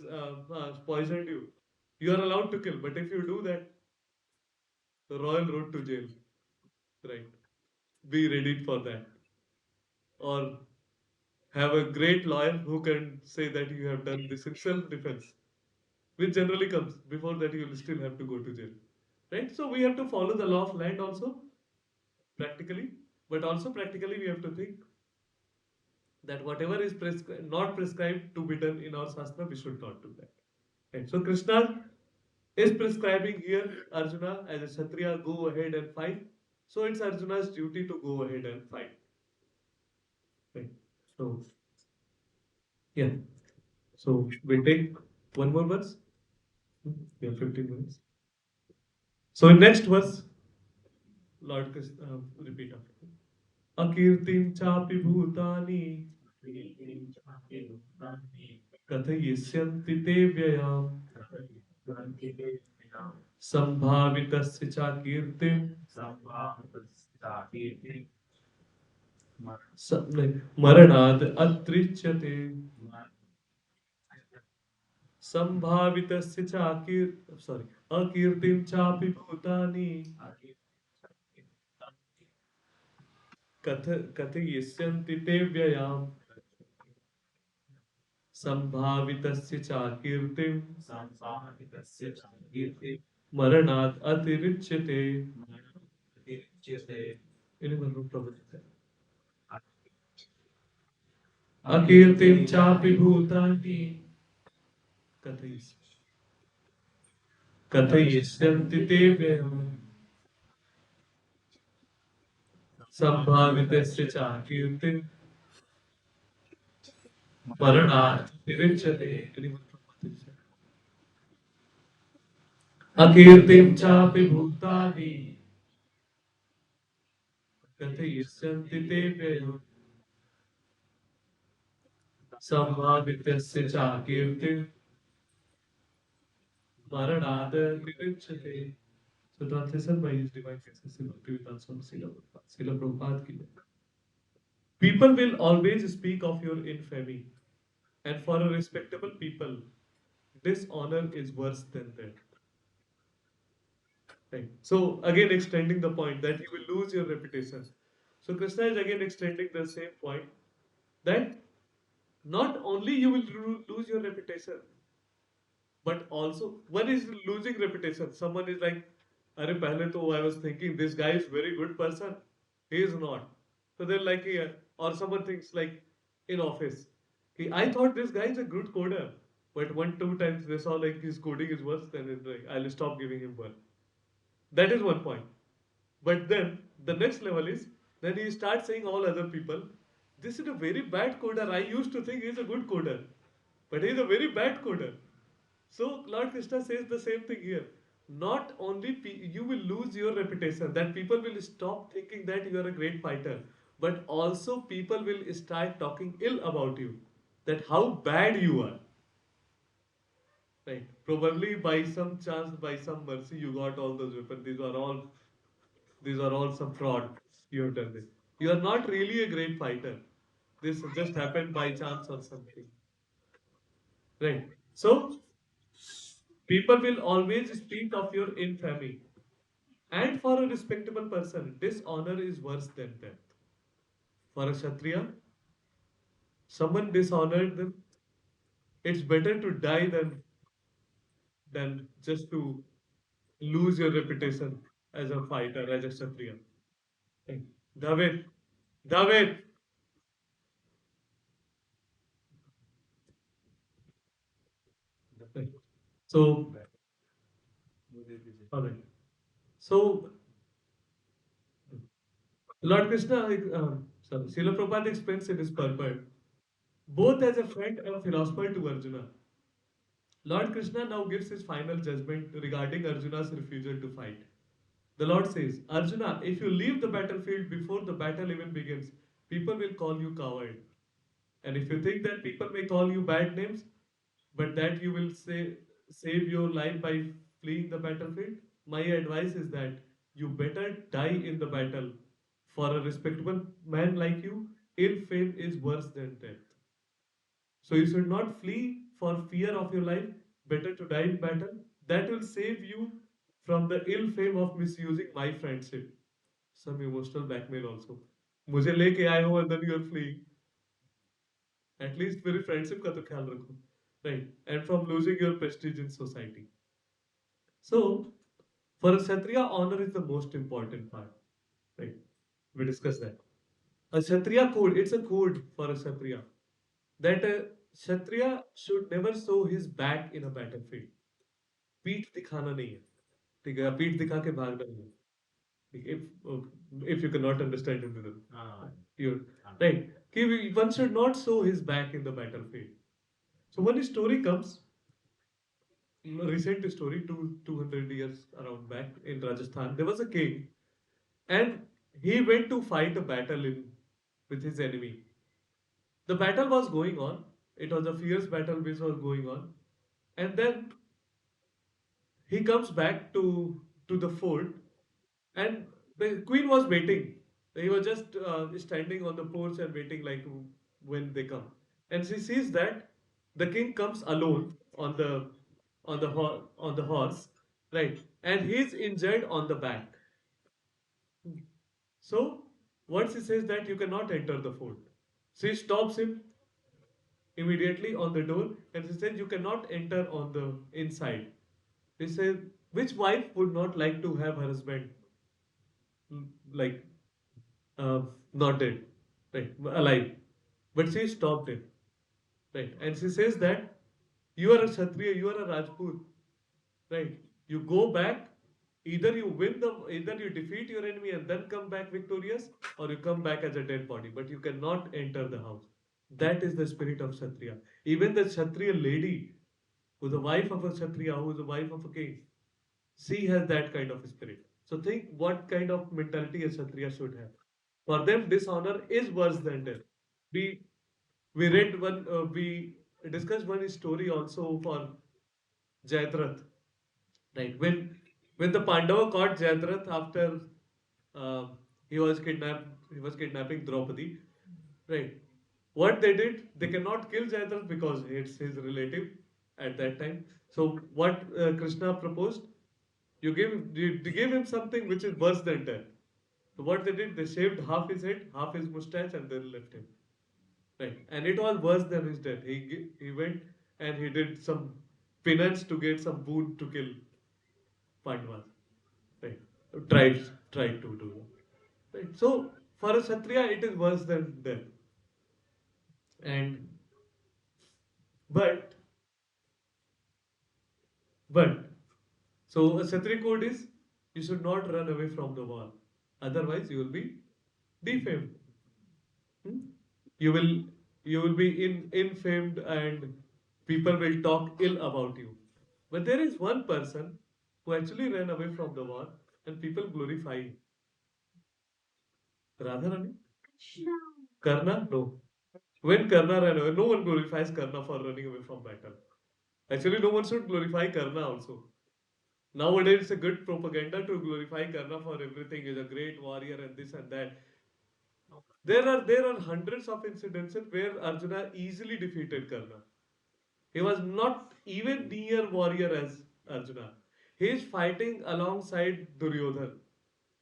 poisoned you. You are allowed to kill, but if you do that, the royal road to jail. Right. Be ready for that. Or have a great lawyer who can say that you have done this in self-defense, which generally comes before that you will still have to go to jail. Right? So we have to follow the law of land also practically, but also practically we have to think that whatever is not prescribed to be done in our Shastra, we should not do that. Right? So Krishna is prescribing here Arjuna as a Kshatriya, go ahead and fight. So it's Arjuna's duty to go ahead and fight. Right? So yeah. So we take one more verse. We have 15 minutes. So in next verse, Lord Krishna, repeat after me. Akirtim chapi bhutani kathayisyanti te vyayam sambhavitasya cha kirtim maranad atrichyate sambhavitasya cha sorry akirtim chapi bhutani कथयिष्यन्ति ते व्ययाम् सम्भावितस्य च कीर्तिम् मरणात् अतिरिच्यते इनिमनु प्रवृत्ते अकीर्तिं चापि भूतानि कथयिष्य कथयिष्यन्ति ते व्ययाम् सम्भावितस्य च कीर्तिम् मरणात् अतिरिच्यते इनिमनु प्रवृत्ते अकीर्तिं चापि भूतानि कथयिष्यन्ति ते व्ययाम् सम्भावितस्य च कीर्तिम् मरणात् विमुच्यते. So translation by His Divine Grace, Bhaktivedanta Swami Srila Prabhupada. Srila Prabhupada ki jai. People will always speak of your infamy, and for a respectable people, dishonor is worse than that. Right. So again, extending the point that you will lose your reputation. So Krishna is again extending the same point that not only you will lose your reputation, but also one is losing reputation. Someone is like, "Arey, pehle to I was thinking this guy is very good person. He is not." So they're like, yeah. Or someone thinks like in office, I thought this guy is a good coder, but one two times they saw like his coding is worse, then it's like I'll stop giving him work. That is one point. But then the next level is then he starts saying all other people, this is a very bad coder. I used to think he's a good coder, but he's a very bad coder. So Lord Krishna says the same thing here. Not only you will lose your reputation, that people will stop thinking that you are a great fighter, but also people will start talking ill about you, that how bad you are. Right? Probably by some chance, by some mercy, you got all those weapons. These are all some fraud. You have done this. You are not really a great fighter. This just happened by chance or something. Right? So people will always speak of your infamy. And for a respectable person, dishonor is worse than death. For a Kshatriya, someone dishonored them, it's better to die than just to lose your reputation as a fighter, as a Kshatriya. Hey, David, David. Right. So, alright. So, Lord Krishna, sorry, Srila Prabhupada explains in his purport, both as a friend and philosopher to Arjuna. Lord Krishna now gives his final judgment regarding Arjuna's refusal to fight. The Lord says, Arjuna, if you leave the battlefield before the battle even begins, people will call you coward. And if you think that people may call you bad names, but that you will save your life by fleeing the battlefield, my advice is that you better die in the battle. For a respectable man like you, ill fame is worse than death. So you should not flee for fear of your life. Better to die in battle. That will save you from the ill fame of misusing my friendship. Some emotional blackmail also. मुझे लेके आए हो and then you are fleeing. At least मेरी friendship का तो ख्याल रखो. Right. And from losing your prestige in society. So, for a Kshatriya, honor is the most important part. Right. We discussed that. A Kshatriya code, it's a code for a Kshatriya. That a Kshatriya should never show his back in a battlefield. पीठ दिखाना नहीं है. ठीक है, पीठ दिखा के भागना नहीं है. If you cannot understand Hindi, then you right. One should not show his back in the battlefield. So one story comes, recent story, 200 years around back in Rajasthan. There was a king, and he went to fight a battle in with his enemy. The battle was going on. It was a fierce battle which was going on, and then he comes back to the fort, and the queen was waiting. He was just standing on the porch and waiting, like when they come. And she sees that the king comes alone on the horse, right? And he's injured on the back. So what she says that you cannot enter the fort. She stops him immediately on the door, and she says you cannot enter on the inside. He says, which wife would not like to have her husband like uh, not dead, right, alive? But she stopped him, right? And she says that you are a Kshatriya, you are a Rajput, right? You go back, either you defeat your enemy and then come back victorious, or you come back as a dead body, but you cannot enter the house. That is the spirit of Kshatriya. Even the Kshatriya lady, who's the wife of a Kshatriya, who's the wife of a king, she has that kind of spirit. So think what kind of mentality a Kshatriya should have. For them, dishonor is worse than death. We we discussed one story also for Jayadrath, right? When the Pandava caught Jayadrath after uh, he was kidnapping Draupadi, right? What they did, they cannot kill Jayadrath because it's his relative at that time. So what Krishna proposed, you give him something which is worse than death. So what they did, they shaved half his head, half his mustache, and then left him. Right, and it was worse than his death. He went and he did some penance to get some boon to kill Pandavas. Right, tried to do that. Right, so for a Kshatriya, it is worse than death. And but but so a Kshatriya code is you should not run away from the war. Otherwise, you will be defamed. Hmm? You will you will be infamed and people will talk ill about you. But there is one person who actually ran away from the war and people glorify him. Radharani? Karna? No. When Karna ran away, no one glorifies Karna for running away from battle. Actually, no one should glorify Karna also. Nowadays, it's a good propaganda to glorify Karna for everything. He's a great warrior and this and that. There are hundreds of incidences where Arjuna easily defeated Karna. He was not even near warrior as Arjuna. He is fighting alongside Duryodhan.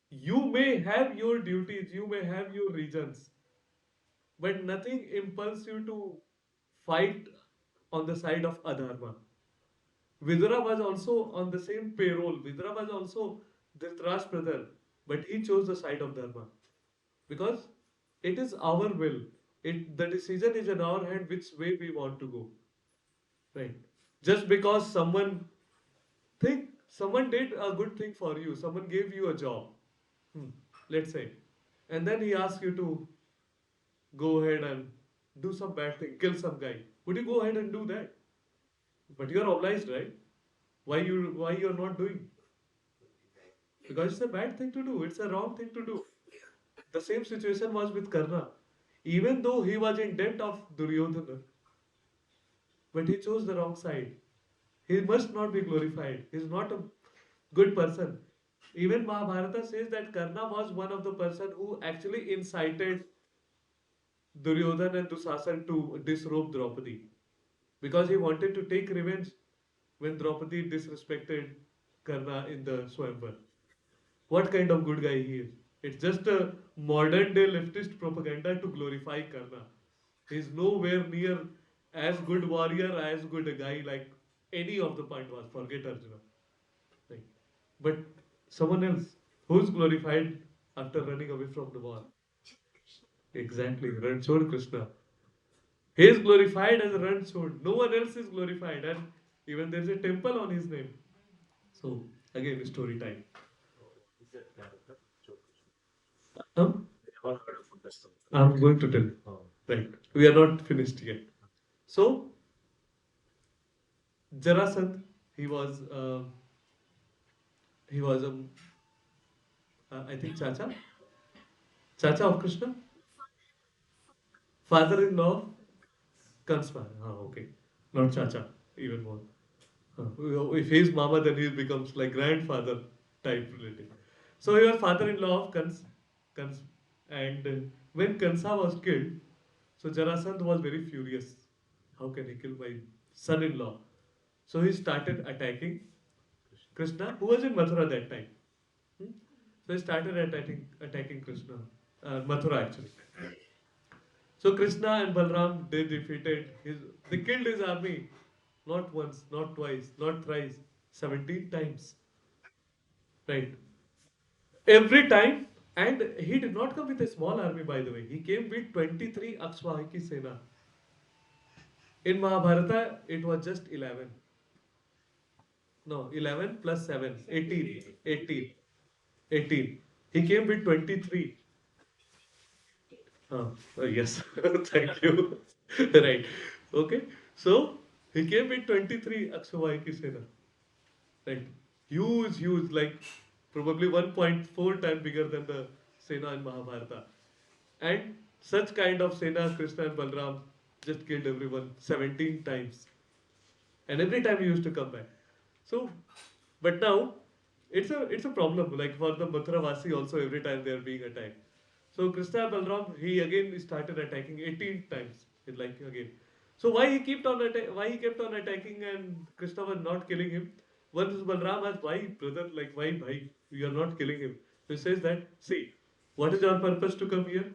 You may have your duties, you may have your reasons, but nothing impels you to fight on the side of adharma. Vidura was also on the same payroll. Vidura was also Dhritarashtra's brother, but he chose the side of dharma because it is our will. The decision is in our hand which way we want to go. Right. Just because someone did a good thing for you, someone gave you a job, hmm, let's say, and then he asks you to go ahead and do some bad thing, kill some guy. Would you go ahead and do that? But you are obliged, right? Why you're not doing? Because it's a bad thing to do. It's a wrong thing to do. The same situation was with Karna. Even though he was in debt of Duryodhana, but he chose the wrong side. He must not be glorified. He's not a good person. Even Mahabharata says that Karna was one of the person who actually incited Duryodhana and Dusasan to disrobe Draupadi because he wanted to take revenge when Draupadi disrespected Karna in the Swayamvar. What kind of good guy he is? It's just a modern day leftist propaganda to glorify Karna. He's nowhere near as good warrior, as good a guy like any of the Pandavas. Forget Arjuna. Right. But someone else who's glorified after running away from the war. Exactly, Ranchhod Krishna. He is glorified as a Ranchhod. No one else is glorified, and even there's a temple on his name. So again, story time. Um, I'm going to tell. Right. We are not finished yet. So Jarasandh, he was I think Chacha of Krishna, father-in-law of Kanspa. Ah, okay, not Chacha, even more. If he's Mama, then he becomes like grandfather type relative. So he was father-in-law of Kans, and when Kansa was killed, so Jarasandh was very furious. How can he kill my son-in-law? So he started attacking Krishna, who was in Mathura that time. Hmm? So he started attacking Krishna, Mathura actually. So Krishna and Balram they killed his army, not once, not twice, not thrice, 17 times. Right. Every time, and he did not come with a small army, by the way. He came with 23 Akshwahiki Sena. In Mahabharata, it was just 11. No, 11 plus 7, 18. 18. 18. He came with 23. Yes, thank you. Right. Okay. So he came with 23 Akshawayaki Sena. Right. Huge, like probably 1.4 times bigger than the Sena in Mahabharata. And such kind of Sena, Krishna and Balram just killed everyone 17 times. And every time he used to come back. So, but now it's a problem. Like for the Mathura also, every time they are being attacked. So Krishna Balram he again started attacking 18 times. Like again. So why he kept on attacking and Krishna was not killing him? Once Balram asked why brother like why bhai you are not killing him. So he says that see what is your purpose to come here?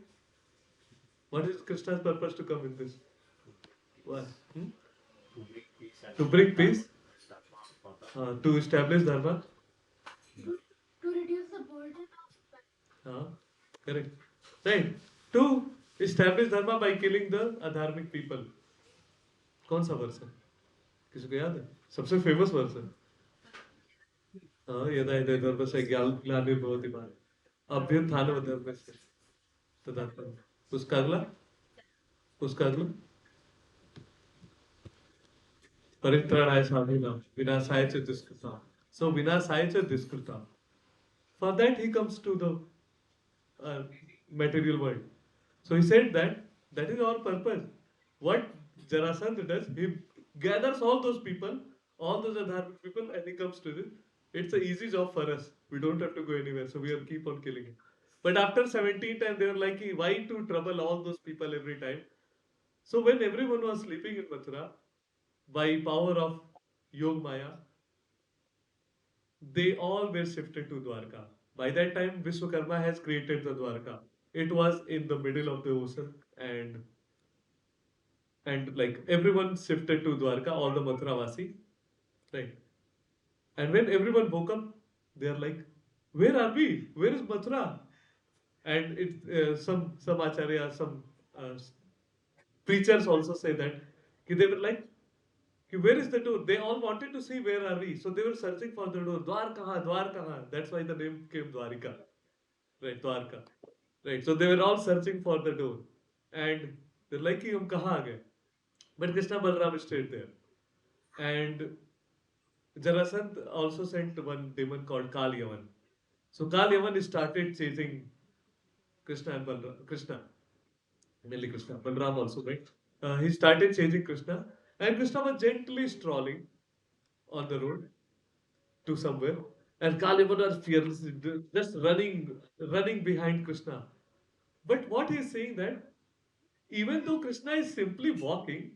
What is Krishna's purpose to come in this? What? Hmm? To bring peace, to establish dharma. हाँ, correct. Right. To establish dharma by killing the adharmic people. कौन सा वर्ष है? किसी को याद है? सबसे फेमस वर्ष है. हाँ, यदा यदा धर्मस्य ग्लानिर्भवति भारत. अभ्युत्थानम् अधर्मस्य तदात्मनः. उसका अगला उसका अगला परित्राणाय साधूनां विनाशाय च दुष्कृताम्. So vinasaya च दुष्कृताम्. For that he comes to the uh, material world. So he said that that is our purpose. What Jarasandha does, he gathers all those people, all those adharmic people, and he comes to this. It's an easy job for us. We don't have to go anywhere, so we are keep on killing it. But after 17 times, they were like, why to trouble all those people every time? So when everyone was sleeping in Mathura, by power of Yog Maya, they all were shifted to Dwarka. By that time, Vishwakarma has created the Dwarka. It was in the middle of the ocean, and like everyone shifted to Dwarka, all the Mathuravasi, right? And when everyone woke up, they are like, "Where are we? Where is Mathura?" And some acharya, some uh, preachers also say that they were like, "Where is the door?" They all wanted to see where are we, so they were searching for the door. Dwar kaha, Dwar kaha. That's why the name came Dwarika, right? Dwarka, right? So they were all searching for the door, and they're like, "हम कहाँ आ गए?" But Krishna Balram stayed there. And Jarasandh also sent one demon called Kal Yaman. So Kal Yaman started chasing Krishna and Balram, Krishna, mainly Krishna, Balram also, right? He started chasing Krishna, and Krishna was gently strolling on the road to somewhere, and Kal Yaman was fearlessly just running behind Krishna. But what he is saying that even though Krishna is simply walking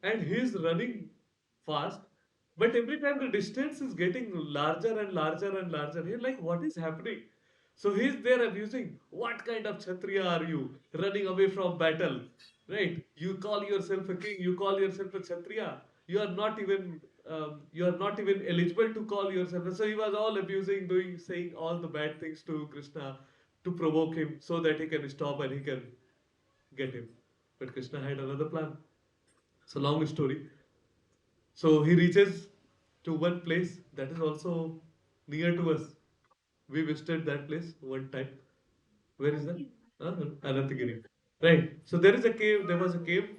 and he is running fast, but every time the distance is getting larger and larger and larger, he's like, what is happening? So he's there abusing. What kind of Kshatriya are you? Running away from battle, right? You call yourself a king. You call yourself a Kshatriya. You are not even eligible to call yourself. So he was all abusing, saying all the bad things to Krishna to provoke him so that he can stop and he can get him. But Krishna had another plan. It's a long story. So he reaches to one place that is also near to us. We visited that place one time. Where is that? Anantagiri. Right. So there is a cave. There was a cave,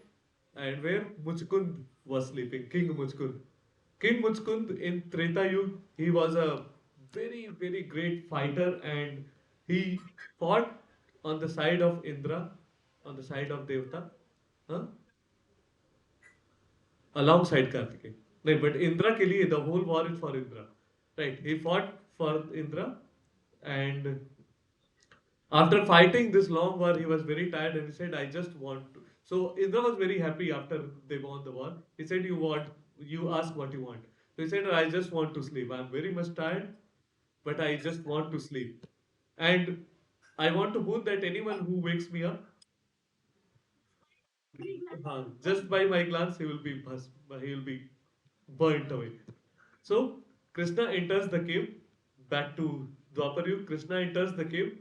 and where Muchkund was sleeping. King Muchkund. King Muchkund in Treta Yuga, he was a very great fighter, and he fought on the side of Indra, on the side of Devta. Huh? Alongside Kartikeya. No, but Indra के लिए the whole war is for Indra. Right. He fought for Indra, and after fighting this long war, he was very tired and he said, I just want to. So Indra was very happy after they won the war. He said, you ask what you want. So he said, I just want to sleep. I'm very much tired, but I just want to sleep. And I want to boon that anyone who wakes me up, just by my glance, he will be burnt away. So Krishna enters the cave. Back to Dwapar Krishna enters the cave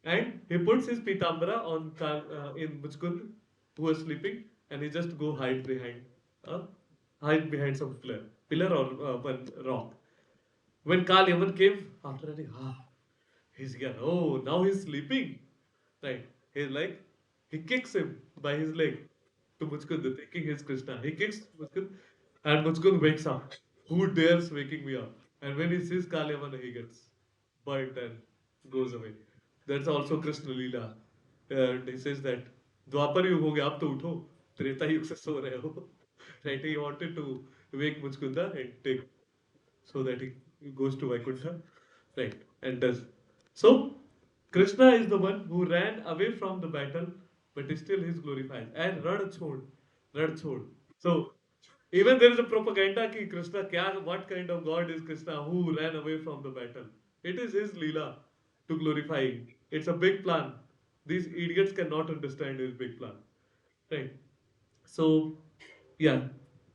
and he puts his pitambara on in Muchkund, who was sleeping, and he just go uh, hide behind some pillar or one rock. When Kal Yaman came after that, he's here. Oh, now he's sleeping. Right. He's like, he kicks him by his leg to Muchkund, thinking he's Krishna. He kicks Muchkund and Muchkund wakes up. Who dares waking me up? And when he sees Kalyamana, he gets burnt and goes away. That's also Krishna Leela. And he says that द्वापर युग हो गया अब तो उठो त्रेता युग से सो रहे हो. Right, he wanted to wake Muchkunda and take so that he goes to Vaikuntha, right, and does. So, Krishna is the one who ran away from the battle, but still he is glorified. And Ranchhod. So, even there is a propaganda कि Krishna what kind of God is Krishna who ran away from the battle? It is his Leela to glorify him. It's a big plan. These idiots cannot understand his big plan. Right. So, yeah.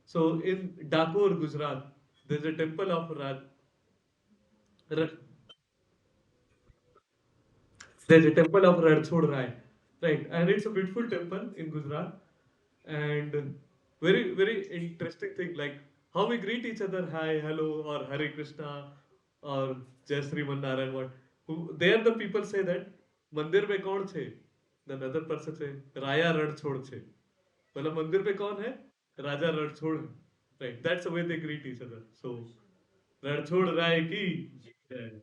So in Dakor, Gujarat, there's a temple of Ra- there's a temple of Ranchhod Rai, right? And it's a beautiful temple in Gujarat, and very interesting thing like how we greet each other, hi, hello, or Hare Krishna, or Jai Sri Narayan. What? There the people say that मंदिर में कौन थे? The another person say राया रणछोड़ थे. मतलब मंदिर पे कौन है? राजा रणछोड़ है. Right. That's the way they greet each other. So Ranchhod राय की जय.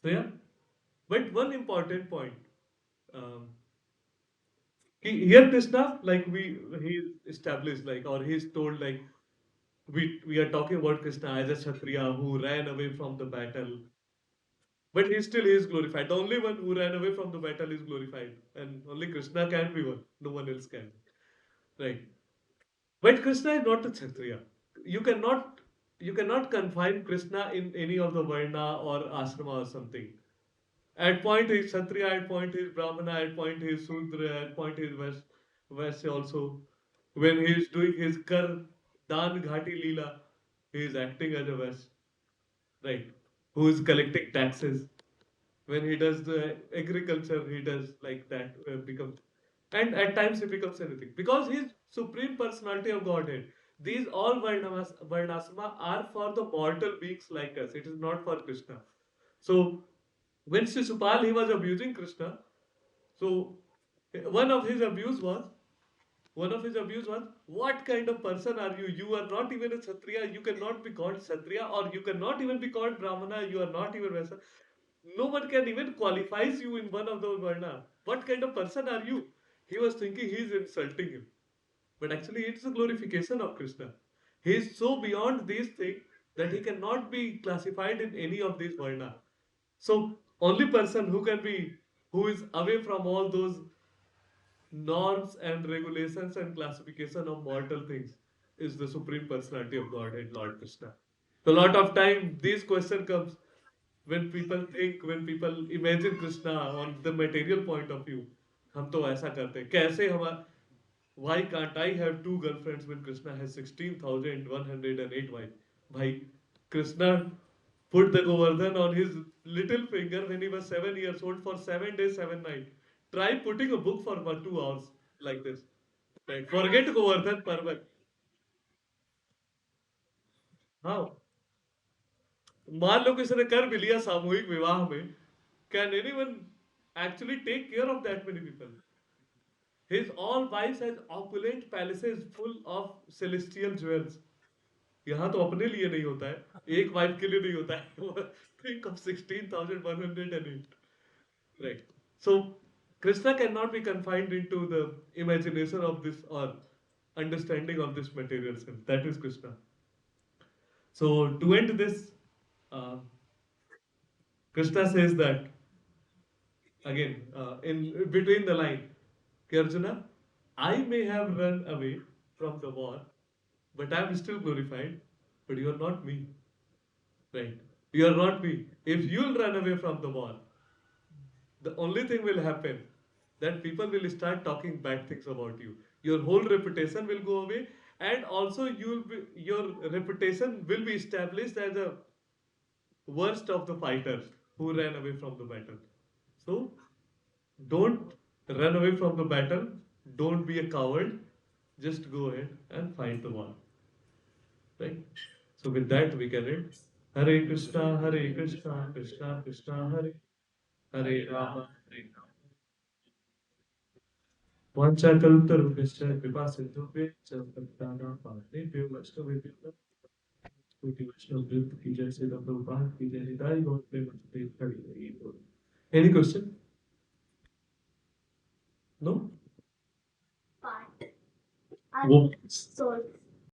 So yeah. But one important point. Um, here Krishna, like he established like or he's told like we are talking about Krishna as a Kshatriya who ran away from the battle. But he is glorified. The only one who ran away from the battle is glorified. And only Krishna can be one. No one else can. Right. But Krishna is not a Kshatriya. You cannot you cannot confine Krishna in any of the Varna or ashrama or something. At point he is Kshatriya, at point he is Brahmana, at point he is Sudra, at point he is Vaishya also. When he is doing his Kar, Dan Ghati Leela, he is acting as a Vaishya, right? Who is collecting taxes. When he does the agriculture, he does like that, becomes, and at times he becomes anything. Because he is Supreme Personality of Godhead. These all Varnasama are for the mortal beings like us. It is not for Krishna. So when Shishupal he was abusing Krishna, so one of his abuse was One of his abuse was, what kind of person are you? You are not even a Kshatriya. You cannot be called Kshatriya, or you cannot even be called Brahmana. You are not even Vaisa. No one can even qualifies you in one of those Varna. What kind of person are you? He was thinking he is insulting him. But actually, it's a glorification of Krishna. He is so beyond these things that he cannot be classified in any of these Varna. So, only person who can be, who is away from all those norms and regulations and classification of mortal things is the supreme personality of Godhead, Lord Krishna. So a lot of time this question comes when people think, when people imagine Krishna on the material point of view. हम तो ऐसा करते हैं कैसे हमारा why can't I have two girlfriends when Krishna has 16,108 wives? Bhai, Krishna put the Govardhan on his little finger when he was 7 years old for 7 days, 7 nights. Try putting a book for 2 hours like this. Right. Forget Govardhan Parvat. हाँ, मान लो किसी ने कर भी लिया सामूहिक विवाह में, can anyone actually take care of that many people? His all wives has opulent palaces full of celestial jewels. यहाँ तो अपने लिए नहीं होता है, एक वाइफ के लिए नहीं होता है. Think of 16,108. Right. So Krishna cannot be confined into the imagination of this or understanding of this material sense. That is Krishna. So to end this, uh, Krishna says that again in between the line, "Ki Arjuna, I may have run away from the war, but I am still glorified. But you are not me, right? You are not me. If you'll run away from the war, the only thing will happen that people will start talking bad things about you. Your whole reputation will go away, and also your reputation will be established as a worst of the fighters who ran away from the battle. So don't run away from the battle. Don't be a coward. Just go ahead and fight the war. Right? So with that we can end. Hare Krishna, Hare Krishna, Krishna Krishna, Hare Hare Rama, Hare Rama. वाञ्छाकल्पतरुभ्यश्च कृपासिन्धुभ्यश्च पतितानां पावनेभ्यो वैष्णवेभ्यो नमः। कोटि वैष्णव वृंद की जय, श्री प्रभुपाद की जय, निताई गौर प्रेमानंदे हरि हरि बोल. Any question? No? Part. वो